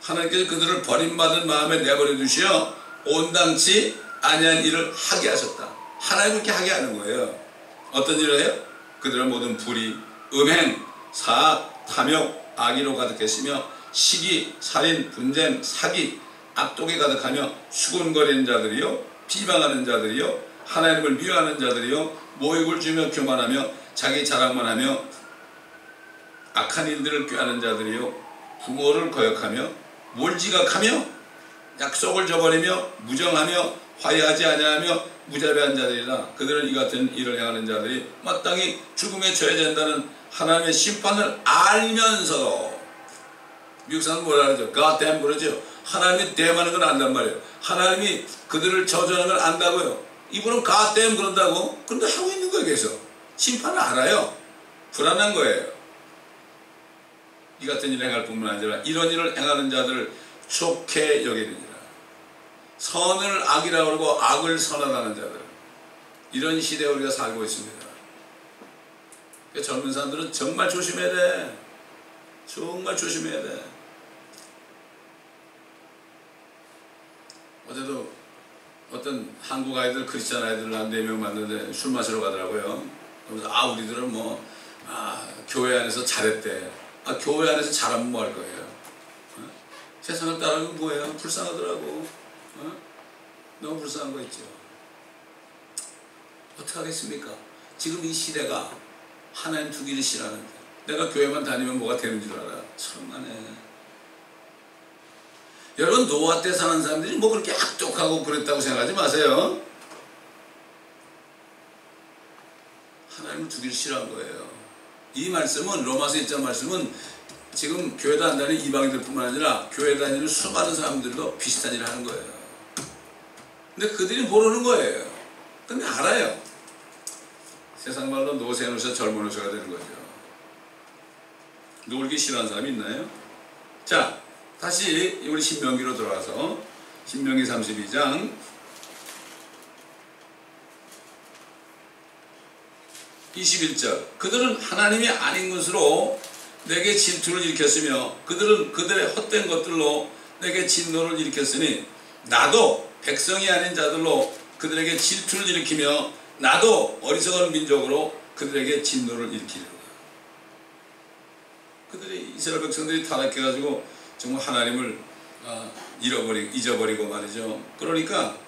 하나님께서 그들을 버림받은 마음에 내버려 두시어 온당치 아니한 일을 하게 하셨다. 하나님 그렇게 하게 하는 거예요. 어떤 일을 해요? 그들은 모든 불의, 음행, 사악, 탐욕, 악의로 가득했으며 시기, 살인, 분쟁, 사기, 악독이 가득하며 수군거리는 자들이요, 비방하는 자들이요, 하나님을 미워하는 자들이요, 모욕을 주며 교만하며 자기 자랑만 하며 악한 일들을 꾀하는 자들이요, 부모를 거역하며 뭘 지각하며 약속을 저버리며 무정하며 화해하지 아니하며 무자비한 자들이라. 그들은 이 같은 일을 행하는 자들이 마땅히 죽음에 처해야 된다는 하나님의 심판을 알면서도, 미국 사람은 뭐라 그러죠? God damn 그러죠. 하나님이 damn하는 걸 안단 말이에요. 하나님이 그들을 저주하는 걸 안다고요. 이분은 God damn 그런다고? 그런데 하고 있는 거예요. 계속 심판을 알아요. 불안한 거예요. 이 같은 일을 행할 뿐만 아니라 이런 일을 행하는 자들을 좋게 여기느니라. 선을 악이라고 그러고 악을 선하다는 자들, 이런 시대에 우리가 살고 있습니다. 젊은 사람들은 정말 조심해야 돼. 정말 조심해야 돼. 어제도 어떤 한국 아이들, 크리스찬 아이들 한 4명 만났는데 술 마시러 가더라고요. 그래서 우리들은 교회 안에서 잘했대. 교회 안에서 잘하면 뭐 할 거예요? 세상을 따르면 뭐예요? 불쌍하더라고. 너무 불쌍한 거 있죠. 어떻게 하겠습니까? 지금 이 시대가 하나님 두기를 싫어하는데 내가 교회만 다니면 뭐가 되는 줄 알아. 천만에. 여러분, 노아 때 사는 사람들이 뭐 그렇게 악독하고 그랬다고 생각하지 마세요. 하나님을 두기를 싫어한 거예요. 이 말씀은, 로마서 1장 말씀은 지금 교회 안 다니는 이방인들 뿐만 아니라 교회 다니는 수많은 사람들도 비슷한 일을 하는 거예요. 근데 그들이 모르는 거예요. 근데 알아요. 세상 말로 노세노서 젊은노서가 되는 거죠. 놀기 싫어하는 사람이 있나요? 자, 다시 우리 신명기로 돌아와서 신명기 32장 21절. 그들은 하나님이 아닌 것으로 내게 질투를 일으켰으며 그들은 그들의 헛된 것들로 내게 진노를 일으켰으니 나도 백성이 아닌 자들로 그들에게 질투를 일으키며 나도 어리석은 민족으로 그들에게 진노를 일으키리로다. 그들이, 이스라엘 백성들이 타락해가지고 정말 하나님을 잊어버리고 말이죠. 그러니까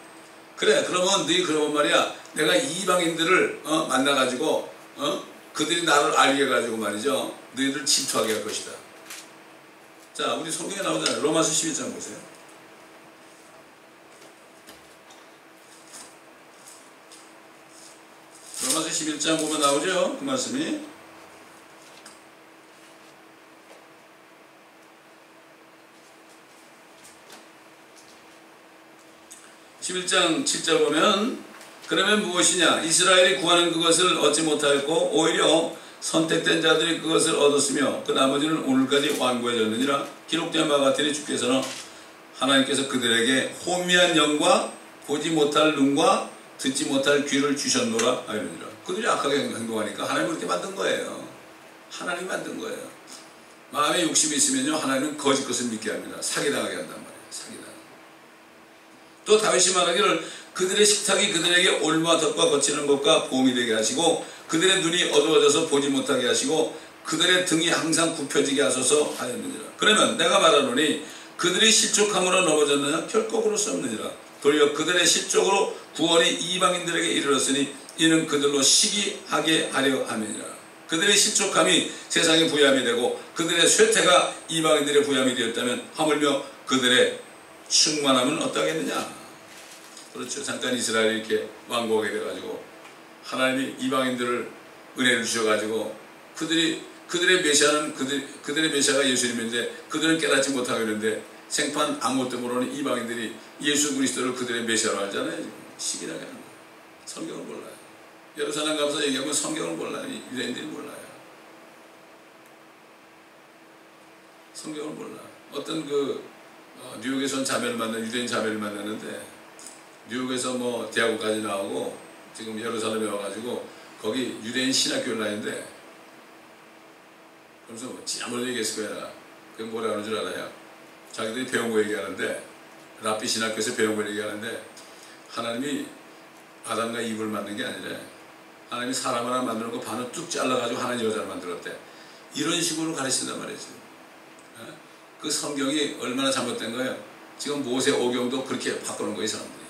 그래, 그러면 너희 그러면 말이야, 내가 이방인들을 만나가지고 그들이 나를 알게 해가지고 말이죠, 너희들 질투하게 할 것이다. 자, 우리 성경에 나오잖아요. 로마서 11장 보세요. 로마서 11장 보면 나오죠, 그 말씀이. (11장 7절) 보면, 그러면 무엇이냐? 이스라엘이 구하는 그것을 얻지 못하였고 오히려 선택된 자들이 그것을 얻었으며 그 나머지는 오늘까지 완고해졌느니라. 기록된 바와 같으니 주께서는 하나님께서 그들에게 혼미한 영과 보지 못할 눈과 듣지 못할 귀를 주셨노라 하였느니라. 그들이 악하게 행동하니까 하나님은 그렇게 만든 거예요. 하나님이 만든 거예요. 마음에 욕심이 있으면요, 하나님은 거짓 것을 믿게 합니다. 사기당하게 한단 말이에요. 사기당. 또 다윗이 말하기를 그들의 식탁이 그들에게 올무와 덫과 거치는 것과 보험이 되게 하시고 그들의 눈이 어두워져서 보지 못하게 하시고 그들의 등이 항상 굽혀지게 하소서 하였느니라. 그러면 내가 말하노니 그들이 실족함으로 넘어졌느냐? 결코 그럴 수 없느니라. 도리어 그들의 실족으로 구원이 이방인들에게 이르렀으니 이는 그들로 시기하게 하려 함이니라. 그들의 실족함이 세상의 부함이 되고 그들의 쇠퇴가 이방인들의 부함이 되었다면 하물며 그들의 충만함은 어떠하겠느냐? 그렇죠. 잠깐 이스라엘이 이렇게 왕국하게 돼가지고 하나님이 이방인들을 은혜를 주셔가지고 그들의 메시아는 그들의 메시아가 예수님인데 그들은 깨닫지 못하고 있는데 생판 아무것도 모르는 이방인들이 예수 그리스도를 그들의 메시아로 알잖아요. 시기나게 하는 거예요. 성경을 몰라요. 예루살렘 가면서 얘기하면 성경을 몰라요. 유대인들이 몰라요. 성경을 몰라. 어떤 뉴욕에서 온 자매를 유대인 자매를 만났는데 뉴욕에서 뭐 대학원까지 나오고 지금 예루살렘에 와가지고 거기 유대인 신학교를 다니는데 그러면서 지난번에 얘기했을 거야. 그게 뭐라 그러는 줄 알아요? 자기들이 배운 거 얘기하는데 라피 신학교에서 배운 거 얘기하는데 하나님이 아담과 이브를 만든 게 아니라 하나님이 사람 하나 만들고 반을 뚝 잘라가지고 하나님 여자를 만들었대. 이런 식으로 가르친단 말이지. 그 성경이 얼마나 잘못된 거예요. 지금 모세 오경도 그렇게 바꾸는 거예요, 사람들이.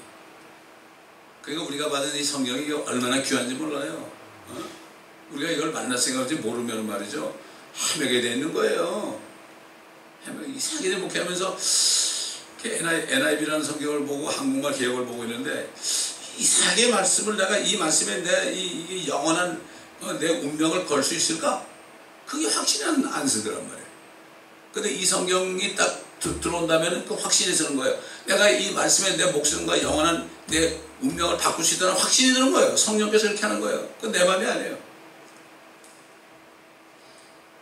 그러니까 우리가 받은 이 성경이 얼마나 귀한지 몰라요. 우리가 이걸 만났으니까 그런지 모르면 말이죠, 헤매게 돼 있는 거예요. 이상하게 목회하면서 NIV라는 성경을 보고 한국말 개혁을 보고 있는데 이상하게 말씀을 내가 이 말씀에 이 영원한 내 운명을 걸 수 있을까? 그게 확신이 안 쓰더란 말이에요. 근데 이 성경이 딱 들어온다면 그 확신이 드는 거예요. 내가 이 말씀에 내 목숨과 영원한 내 운명을 바꿀 수 있다는 확신이 드는 거예요. 성령께서 이렇게 하는 거예요. 그건 내 마음이 아니에요.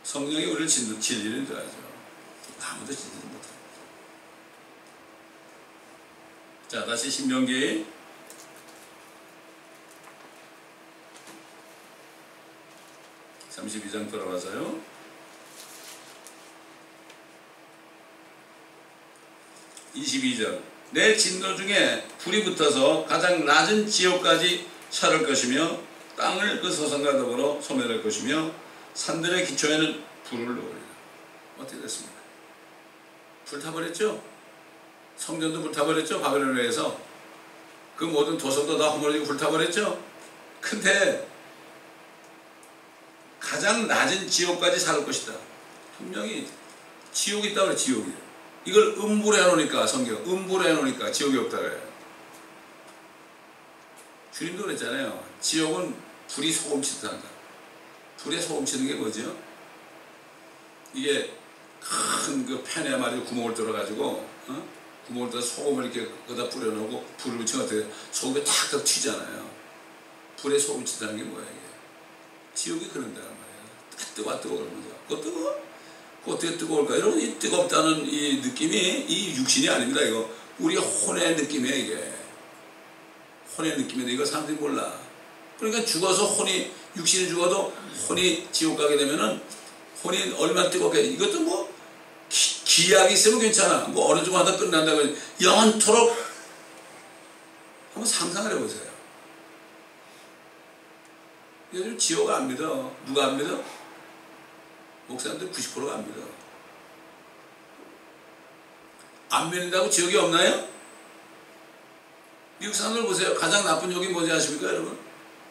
성령이 우리를 진리를 줘야죠. 아무도 진리를 못합니다. 자, 다시 신명기 32장 돌아와서요. 22절. 내 진노 중에 불이 붙어서 가장 낮은 지옥까지 차를 것이며 땅을 그 서성과 더불어 소멸할 것이며 산들의 기초에는 불을 놓으리라. 어떻게 됐습니까? 불타버렸죠? 성전도 불타버렸죠? 바벨론에 의해서. 그 모든 도성도 다 허물어지고 불타버렸죠? 근데 가장 낮은 지옥까지 살 것이다. 분명히 지옥이 있다고 그래. 지옥이. 이걸 음부로 해놓으니까 성경 음부로 해놓으니까 지옥이 없다 그래요. 주님도 그랬잖아요. 지옥은 불이 소금치듯 한다. 불에 소금치는 게 뭐죠? 이게 큰 그 팬에 말이죠. 구멍을 뚫어가지고 구멍을 뚫어서 소금을 이렇게 거기다 뿌려놓고 불을 붙이면 어떻게 소금이 탁탁 튀잖아요. 불에 소금치다는 게 뭐야 이게? 지옥이 그런다는 말이에요. 뜨거워 그러면서 그거 뜨거워? 어떻게 뜨거울까? 여러분 이 뜨겁다는 이 느낌이 이 육신이 아닙니다. 이거 우리 혼의 느낌이에요. 이게 혼의 느낌인데 이거 사람들이 몰라. 그러니까 죽어서 혼이 육신이 죽어도 혼이 지옥 가게 되면은 혼이 얼마나 뜨겁게 이것도 뭐 기약이 있으면 괜찮아. 뭐 어느 정도 하다 끝난다고 영원토록 한번 상상을 해보세요. 요즘 지옥 안 믿어. 누가 안 믿어? 목사님들 90%가 안 믿어. 안 믿는다고 지옥이 없나요? 미국 사람들 보세요. 가장 나쁜 욕이 뭔지 아십니까 여러분?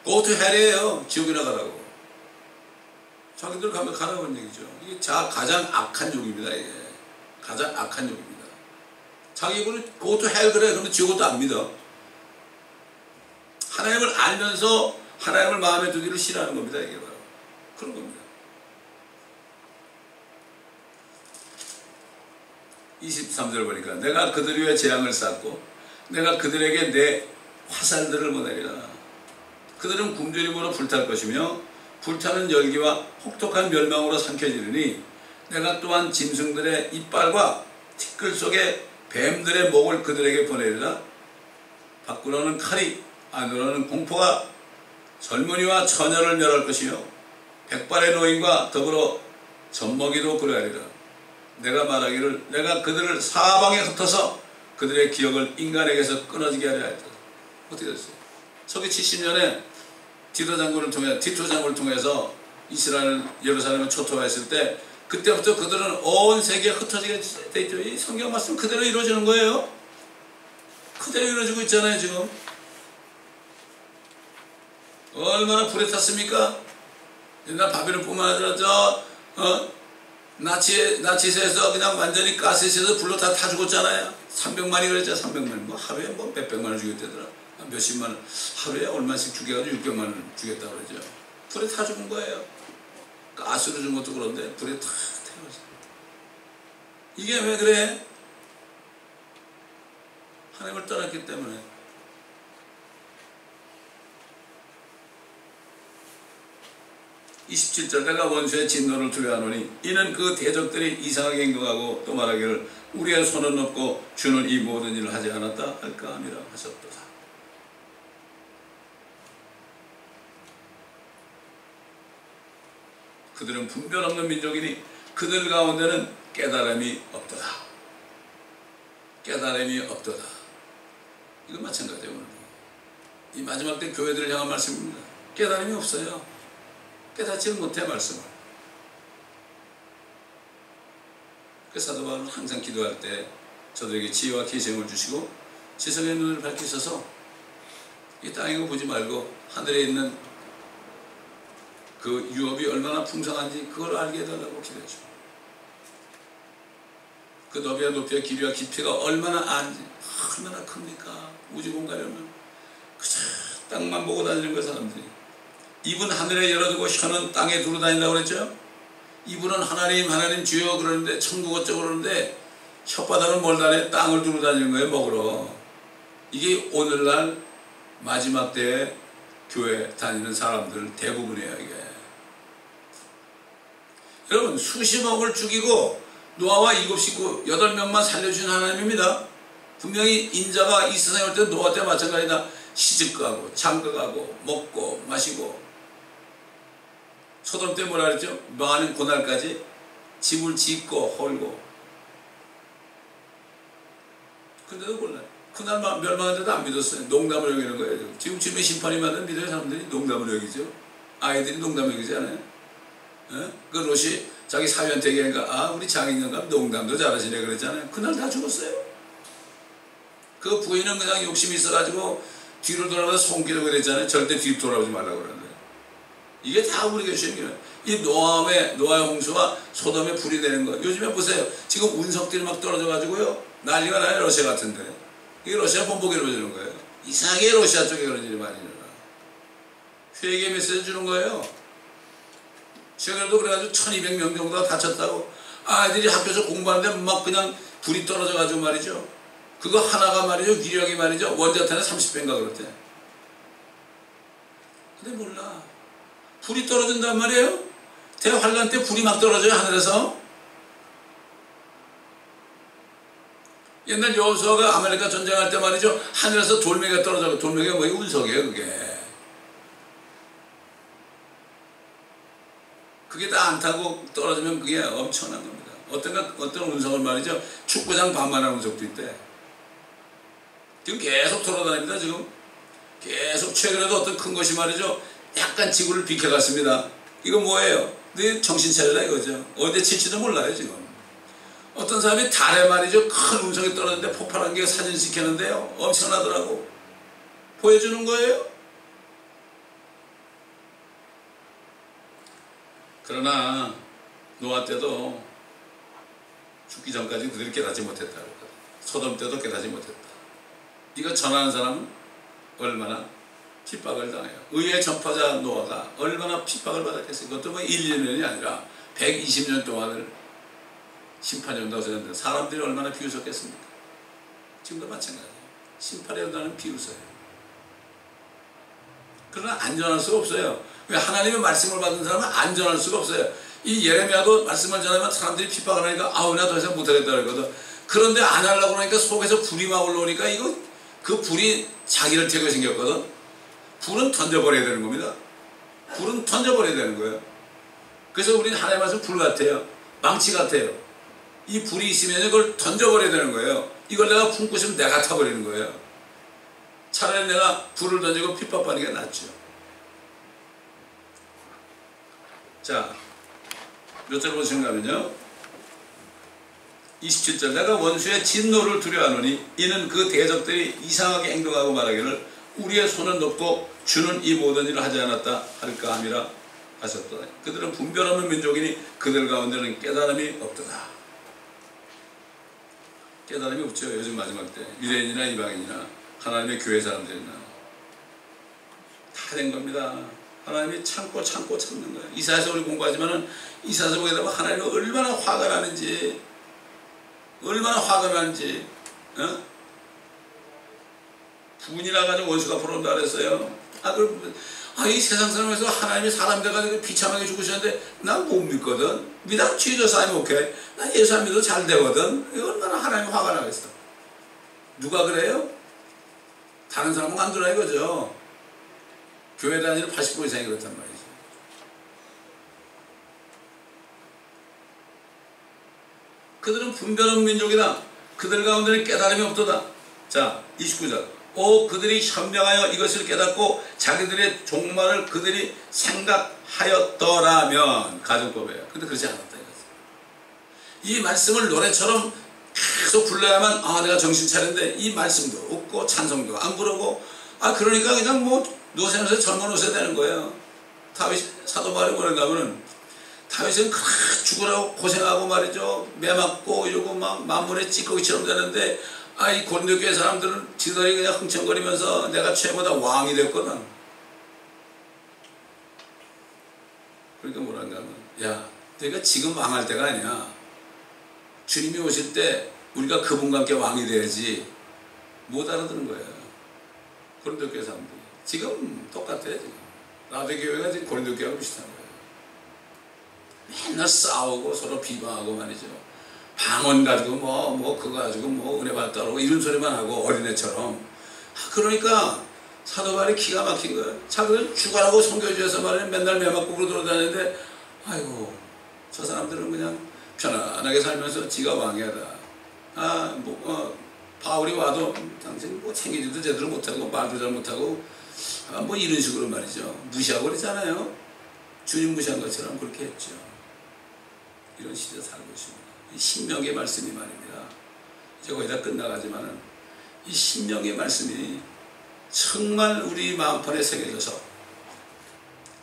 Go to hell이에요. 지옥이나 가라고. 자기들 가면 가라고 얘기죠. 이게 가장 악한 욕입니다. 이게 가장 악한 욕입니다. 자기 입으로 Go to hell 그래. 그러면 지옥도 안 믿어. 하나님을 알면서 하나님을 마음에 두기를 싫어하는 겁니다. 이게 바로 그런 겁니다. 23절 보니까 내가 그들 위에 재앙을 쌓고 내가 그들에게 내 화살들을 보내리라. 그들은 굶주림으로 불탈 것이며 불타는 열기와 혹독한 멸망으로 삼켜지리니 내가 또한 짐승들의 이빨과 티끌 속에 뱀들의 목을 그들에게 보내리라. 밖으로는 칼이 안으로는 공포가 젊은이와 처녀를 멸할 것이요 백발의 노인과 더불어 젖먹이도 그러하리라. 내가 말하기를 내가 그들을 사방에 흩어서 그들의 기억을 인간에게서 끊어지게 하려 했다. 어떻게 됐어요? 서기 70년에 디도 장군을 통해서 이스라엘 예루살렘을 초토화했을 때 그때부터 그들은 온 세계에 흩어지게 돼 있죠. 이 성경 말씀 그대로 이루어지는 거예요. 그대로 이루어지고 있잖아요. 지금 얼마나 불에 탔습니까? 옛날 바벨론뿐만 아니라 나치세에서 그냥 완전히 가스에서 불로 다 죽었잖아요. 300만이 그랬죠. 300만. 뭐 하루에 뭐 몇백만을 죽였다더라. 몇십만을 하루에 얼마씩 죽여가지고 600만을 죽였다 그러죠. 불에 다 죽은 거예요. 가스로 죽은 것도 그런데 불에 다 태워서. 이게 왜 그래? 하나님을 떠났기 때문에. (27절) 내가 원수의 진노를 두려워하노니 이는 그 대적들이 이상하게 행동하고 또 말하기를 우리의 손은 없고 주는 이 모든 일을 하지 않았다 할까 함이라 하셨도다. 그들은 분별 없는 민족이니 그들 가운데는 깨달음이 없도다. 깨달음이 없도다. 이건 마찬가지예요. 오늘 이 마지막 때 교회들을 향한 말씀입니다. 깨달음이 없어요. 깨닫지는 못해 말씀을. 그 사도 바울은 항상 기도할 때 저들에게 지혜와 계시를 주시고 지성의 눈을 밝히셔서 이 땅에 거 보지 말고 하늘에 있는 그 유업이 얼마나 풍성한지 그걸 알게 해달라고 기도해줘. 그 너비와 높이와 길이와 깊이가 얼마나 큽니까? 우주 공간이면 그저 땅만 보고 다니는 거예요, 사람들이. 입은 하늘에 열어두고 혀는 땅에 두루 다닌다고 그랬죠? 입으로는 하나님 주여 그러는데 천국 어쩌고 그러는데 혓바닥은 뭘 다녀? 땅을 두루 다니는 거예요, 먹으러. 이게 오늘날 마지막 때에 교회 다니는 사람들 대부분이에요, 이게. 여러분, 수십억을 죽이고 노아와 7 식구 8명만 살려주신 하나님입니다. 분명히 인자가 이 세상에 올 때 노아 때 마찬가지다. 시집가고 장가가고 먹고 마시고. 소돔 때 뭐라 그랬죠? 망하는 그날까지 집을 짓고 헐고. 근데도 몰라요. 그날 멸망한데도 안 믿었어요. 농담을 여기는 거예요. 지금쯤에 심판이 받으면 믿어요, 사람들이? 농담을 여기죠. 아이들이 농담을 여기지 않아요? 그 롯이 자기 사위한테 얘기하니까 우리 장인영감 농담도 잘하시네 그랬잖아요. 그날 다 죽었어요. 그 부인은 그냥 욕심이 있어가지고 뒤로 돌아가서 손기도 그랬잖아요. 절대 뒤로 돌아오지 말라고 그러는데. 이게 다 우리가 주님이에요. 이 노아의 홍수와 소돔의 불이 되는 거. 요즘에 보세요. 지금 운석들이 막 떨어져가지고요. 난리가 나요. 러시아 같은데. 이게 러시아 본보기로 주는 거예요. 이상하게 러시아 쪽에 그런 일이 많이 일어나. 회개 메시지 주는 거예요. 최근에도 그래가지고 1200명 정도가 다쳤다고. 아이들이 학교에서 공부하는데 막 그냥 불이 떨어져가지고 말이죠. 그거 하나가 말이죠. 위력이 말이죠. 원자탄에 30배인가 그렇대. 근데 몰라. 불이 떨어진단 말이에요. 대환란 때 불이 막 떨어져요, 하늘에서. 옛날 여호수아가 아말렉과 전쟁할 때 말이죠. 하늘에서 돌멩이가 떨어져요. 돌멩이가 뭐예요? 운석이에요, 그게. 그게 다 안 타고 떨어지면 그게 엄청난 겁니다. 어떤 운석을 말이죠. 축구장 반만한 운석도 있대. 지금 계속 돌아다닙니다, 지금. 계속 최근에도 어떤 큰 것이 말이죠. 약간 지구를 비켜갔습니다. 이거 뭐예요? 네 정신 차리라 이거죠. 어디에 칠지도 몰라요, 지금. 어떤 사람이 달에 말이죠. 큰 운석이 떨어졌는데 폭발한 게 사진 찍혔는데요. 엄청나더라고. 보여주는 거예요. 그러나 노아 때도 죽기 전까지 그들이 깨닫지 못했다. 소돔 때도 깨닫지 못했다. 이거 전하는 사람은 얼마나 핍박을 당해요. 의의 전파자 노아가 얼마나 핍박을 받았겠어요. 그것도 뭐 1, 2년이 아니라 120년 동안을 심판이 온다고 생각하는데 사람들이 얼마나 비웃었겠습니까? 지금도 마찬가지예요. 심판이 온다는 비웃어요. 그러나 안전할 수가 없어요. 왜? 하나님의 말씀을 받은 사람은 안전할 수가 없어요. 이 예레미야도 말씀을 전하면 사람들이 핍박을 하니까 나 더 이상 못하겠다 그러거든. 그런데 안 하려고 그러니까 속에서 불이 막 올라오니까 그 불이 자기를 태우게 생겼거든. 불은 던져버려야 되는 겁니다. 불은 던져버려야 되는 거예요. 그래서 우리는 하나님의 말씀 불 같아요. 망치 같아요. 이 불이 있으면 그걸 던져버려야 되는 거예요. 이걸 내가 품고 있으면 내가 타버리는 거예요. 차라리 내가 불을 던지고 핍박받는 게 낫죠. 자, 몇 절 보시는가 하면요. 27절. 내가 원수의 진노를 두려워하노니 이는 그 대적들이 이상하게 행동하고 말하기를 우리의 손은 높고 주는 이 모든 일을 하지 않았다 할까 함이라 하셨도다. 그들은 분별 없는 민족이니 그들 가운데는 깨달음이 없도다. 깨달음이 없죠. 요즘 마지막 때 유대인이나 이방인이나 하나님의 교회 사람들이나 다 된 겁니다. 하나님이 참고 참는 거예요. 이사야서 우리 공부하지만은 이사야서 보게 되면 하나님이 얼마나 화가 나는지 분이 나가지고 원수가 불어온다 그랬어요. 이 세상 사람에서 하나님이 사람 돼가지고 비참하게 죽으셨는데 난 못 믿거든. 믿어 Jesus I'm okay. 난 예수 안 믿어도 잘 되거든. 얼마나 하나님이 화가 나겠어. 누가 그래요? 다른 사람은 안 들어 이거죠. 교회 다니는 80% 이상이 그렇단 말이죠. 그들은 분별 없는 민족이다. 그들 가운데는 깨달음이 없도다. 자, 29절. 그들이 현명하여 이것을 깨닫고 자기들의 종말을 그들이 생각하였더라면. 가정법이에요. 근데 그렇지 않았다 이거죠. 이 말씀을 노래처럼 계속 불러야만 내가 정신 차린데 이 말씀도 없고 찬송도 안 부르고 그러니까 그냥 뭐 노세면서 젊어 노세 되는 거예요. 다윗 사도 바울이 뭐라고 하면은 다윗은 그렇게 죽으라고 고생하고 말이죠. 매 맞고 이러고 막 만문에 찌꺼기처럼 되는데 이 고린도 교회 사람들은 지들이 그냥 흥청거리면서 내가 최고다 왕이 됐거든. 그러니까 뭐란가 하면 야 내가 지금 왕할 때가 아니야. 주님이 오실 때 우리가 그분과 함께 왕이 돼야지. 못 알아듣는 거예요. 고린도 교회 사람들이 지금 똑같아요. 지금 라디오 교회가 지금 고린도 교회하고 비슷한 거예요. 맨날 싸우고 서로 비방하고 말이죠. 방언 가지고 뭐 그거 가지고 뭐 은혜 받다고 이런 소리만 하고 어린애처럼. 그러니까 사도 바울이 기가 막힌 거예요. 자기들 죽어라고 선교지에서 말이야 맨날 매맞고 돌아다니는데 아이고 저 사람들은 그냥 편안하게 살면서 지가 왕이하다. 바울이 와도 당신 뭐 챙기지도 제대로 못하고 말도 잘 못하고 뭐 이런 식으로 말이죠. 무시하고 그랬잖아요. 주님 무시한 것처럼 그렇게 했죠. 이런 시대에 살고 있습니다. 이 신명의 말씀이 말입니다. 이제 거의 다 끝나가지만은 이 신명의 말씀이 정말 우리 마음판에 새겨져서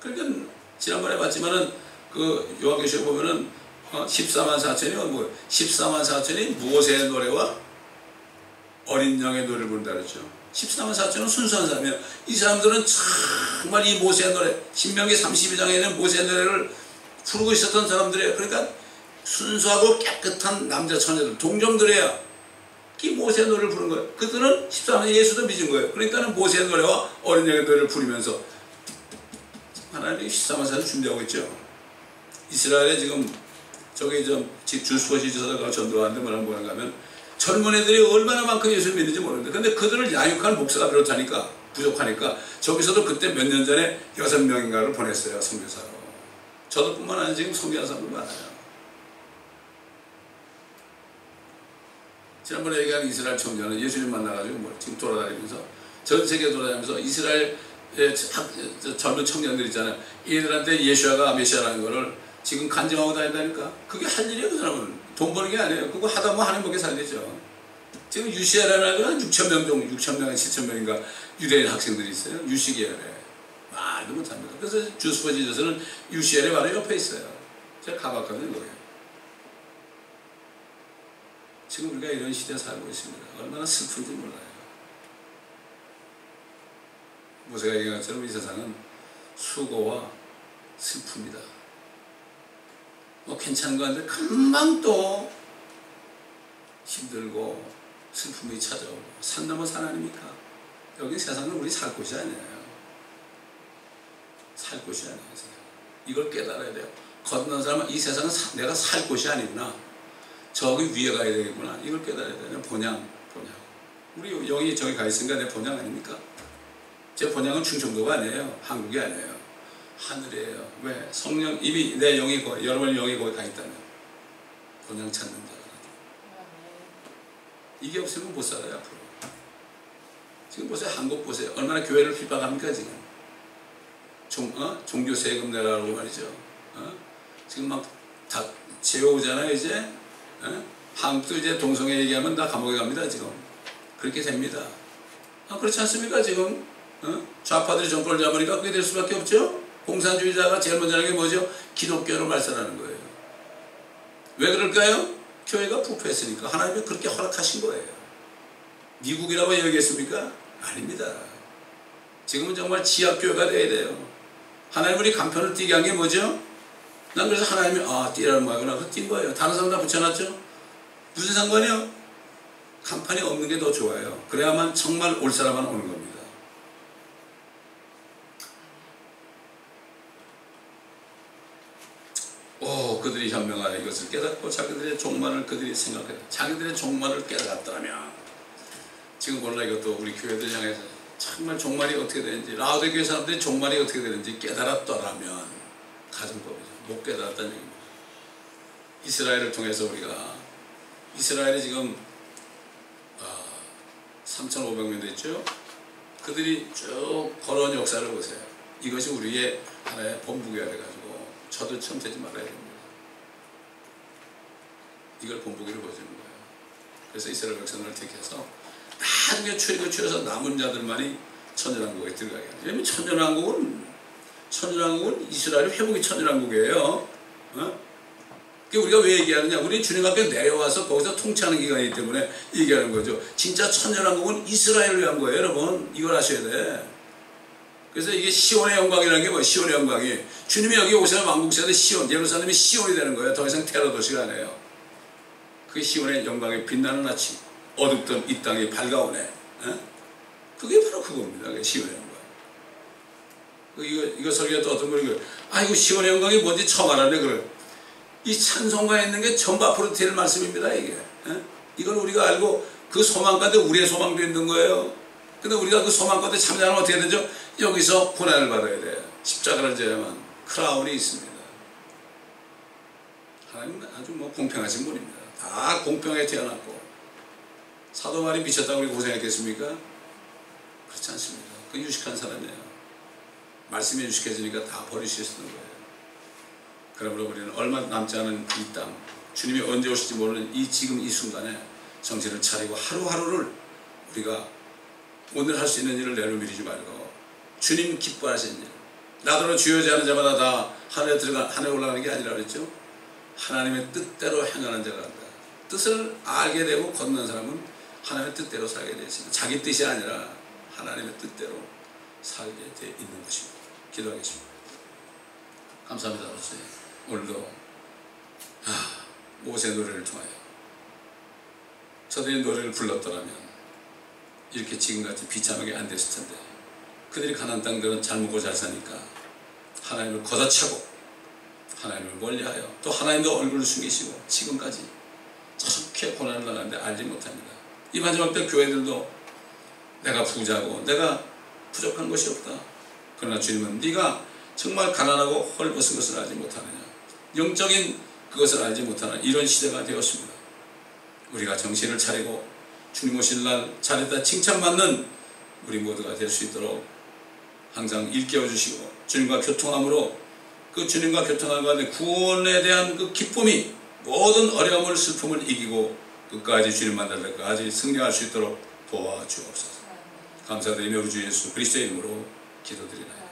그러니까 지난번에 봤지만은 그 요한계시록 보면은 14만 4천이 뭐 14만 4천이 모세의 노래와 어린 양의 노래를 부른다 그랬죠. 14만 4천은 순수한 사람이에요. 이 사람들은 정말 이 모세의 노래 신명기 32장에는 모세의 노래를 부르고 있었던 사람들이에요. 그러니까 순수하고 깨끗한 남자 처녀들 동정들이에요. 이 모세의 노래를 부른 거예요. 그들은 14만 예수도 믿은 거예요. 그러니까 모세의 노래와 어린 양의 노래를 부르면서 하나님이 14만 4천 준비하고 있죠. 이스라엘에 지금 저기 주스포시저가 전도하는데 뭐라고 하면 젊은 애들이 얼마나 만큼 예수를 믿는지 모르는데 근데 그들을 양육할 목사가 비롯하니까 부족하니까 저기서도 그때 몇 년 전에 6명인가를 보냈어요. 선교사로. 저도 뿐만 아니라 지금 선교하는 사람들 많아요. 지난번에 얘기한 이스라엘 청년은 예수님 만나가지고 뭐 지금 돌아다니면서 전 세계 돌아다니면서 이스라엘 젊은 청년들 있잖아요. 얘들한테 예수야가 메시아라는 거를 지금 간증하고 다닌다니까. 그게 할 일이에요. 그 사람은 돈 버는 게 아니에요. 그거 하다 뭐 하나님 먹게 살리죠. 지금 UCLA라는 건 6,000명 정도 6,000명 7,000명인가 유대인 학생들이 있어요. UC계열에 말도 못합니다. 그래서 주스퍼지저스는 UCLA 바로 옆에 있어요. 제가 가봤거든요. 거기. 지금 우리가 이런 시대에 살고 있습니다. 얼마나 슬픈지 몰라요. 모세가 얘기한 것처럼 이 세상은 수고와 슬픔이다. 뭐 괜찮은 거 같은데 금방 또 힘들고 슬픔이 찾아오고 산 넘어 산 아닙니까? 여기 세상은 우리 살 곳이 아니에요. 살 곳이 아니에요. 이걸 깨달아야 돼요. 건너는 사람은 이 세상은 내가 살 곳이 아니구나. 저기 위에 가야 되겠구나. 이걸 깨달아야 돼요. 본향. 우리 여기 저기 가 있으니까 내 본향 아닙니까? 제 본향은 충청도가 아니에요. 한국이 아니에요. 하늘이에요. 왜? 성령 이미 내 영이 여러분의 영이 거기 가 있다면 본향 찾는 자. 이게 없으면 못 살아요 앞으로. 지금 보세요. 한국 보세요. 얼마나 교회를 핍박합니까 지금. 종교 세금 내라고 말이죠. 지금 막 다 재워오잖아요 이제. 한국도 이제 동성애 얘기하면 다 감옥에 갑니다 지금. 그렇게 됩니다. 그렇지 않습니까 지금. 좌파들이 정권을 잡으니까 그게 될 수밖에 없죠. 공산주의자가 제일 먼저 하는 게 뭐죠? 기독교를 말살하는 거예요. 왜 그럴까요? 교회가 부패했으니까 하나님이 그렇게 허락하신 거예요. 미국이라고 얘기했습니까? 아닙니다. 지금은 정말 지하교회가 돼야 돼요. 하나님 우리 간편을 띄게 한 게 뭐죠? 난 그래서 하나님이 띄라는 말이구나. 그래서 띈 거예요. 다른 사람 다 붙여놨죠? 무슨 상관이요? 간판이 없는 게 더 좋아요. 그래야만 정말 올 사람만 오는 겁니다. 그들이 현명하여 이것을 깨닫고 자기들의 종말을 그들이 생각해요. 자기들의 종말을 깨달았다면 지금 몰라 이것도 우리 교회들 향해서 정말 종말이 어떻게 되는지 라오데 교회 사람들이 종말이 어떻게 되는지 깨달았더라면 가정법이죠. 못 깨달았다는 얘기입니다. 이스라엘을 통해서 우리가 이스라엘이 지금 3,500명 됐죠. 그들이 쭉 걸어온 역사를 보세요. 이것이 우리의 하나의 본부가 돼가지고 저들처럼 되지 말아야 됩니다. 이걸 본보기를 보여주는 거예요. 그래서 이스라엘 백성을 택해서 나중에 추려서 남은 자들만이 천년왕국에 들어가게 하죠. 왜냐하면 천년왕국은 이스라엘의 회복이 천년왕국이에요. 그게 우리가 왜 얘기하느냐? 우리 주님 앞에 내려와서 거기서 통치하는 기간이기 때문에 얘기하는 거죠. 진짜 천년왕국은 이스라엘을 위한 거예요, 여러분. 이걸 아셔야 돼. 그래서 이게 시온의 영광이라는 게 뭐예요? 시온의 영광이. 주님이 여기 오시는 왕국 세대 시온, 예루살렘이 시온이 되는 거예요. 더 이상 테러 도시가 아니에요. 그게 시온의 영광이 빛나는 아침, 어둡던 이 땅이 밝아오네. 그게 바로 그겁니다. 그게 시온의 영광. 이거 설교가 또 어떤 분이 이거 시온의 영광이 뭔지 처음 알았네. 그래. 이 찬송가에 있는 게 전부 앞으로 될 말씀입니다. 이게. 이걸 우리가 알고 그 소망 가운데 우리의 소망도 있는 거예요. 근데 우리가 그 소망 가운데 참여하면 어떻게 되죠? 여기서 고난을 받아야 돼요. 십자가를 져야만 크라운이 있습니다. 하나님은 아주 공평하신 분입니다. 다 공평하게 태어났고 사도 바울이 미쳤다고 우리 고생했겠습니까? 그렇지 않습니다. 그 유식한 사람이에요. 말씀이 유식해지니까 다 버리시는 거예요. 그러므로 우리는 얼마 남지 않은 이 땅, 주님이 언제 오실지 모르는 지금 이 순간에 정신을 차리고 하루하루를 우리가 오늘 할 수 있는 일을 내려미리지 말고 주님 기뻐하시는 일, 나더러 주여지 하는 자마다 다 하늘에 올라가는 게 아니라 그랬죠. 하나님의 뜻대로 행하는 자가 한다. 뜻을 알게 되고 걷는 사람은 하나님의 뜻대로 살게 되어 있습니다. 자기 뜻이 아니라 하나님의 뜻대로 살게 되어 있는 것입니다. 기도하겠습니다. 감사합니다. 아버지. 오늘도 모세의 노래를 통하여 저들이 노래를 불렀더라면 이렇게 지금같이 비참하게 안 됐을 텐데, 그들이 가나안 땅들은 잘 먹고 잘 사니까 하나님을 걷어차고 하나님을 멀리하여 또 하나님도 얼굴을 숨기시고 지금까지 저렇게 고난을 당하는데 알지 못합니다. 이 마지막 때 교회들도 내가 부자고 내가 부족한 것이 없다. 그러나 주님은 네가 정말 가난하고 헐벗은 것을 알지 못하느냐, 영적인 그것을 알지 못하는 이런 시대가 되었습니다. 우리가 정신을 차리고 주님 오실 날 잘했다 칭찬받는 우리 모두가 될 수 있도록 항상 일깨워 주시고, 주님과 교통함으로 그 주님과 교통함 가운데 구원에 대한 그 기쁨이 모든 어려움을 슬픔을 이기고 끝까지 주님 만날 때까지 승리할 수 있도록 도와주옵소서. 감사드리며 우리 주 예수 그리스도의 이름으로 기도드리나요.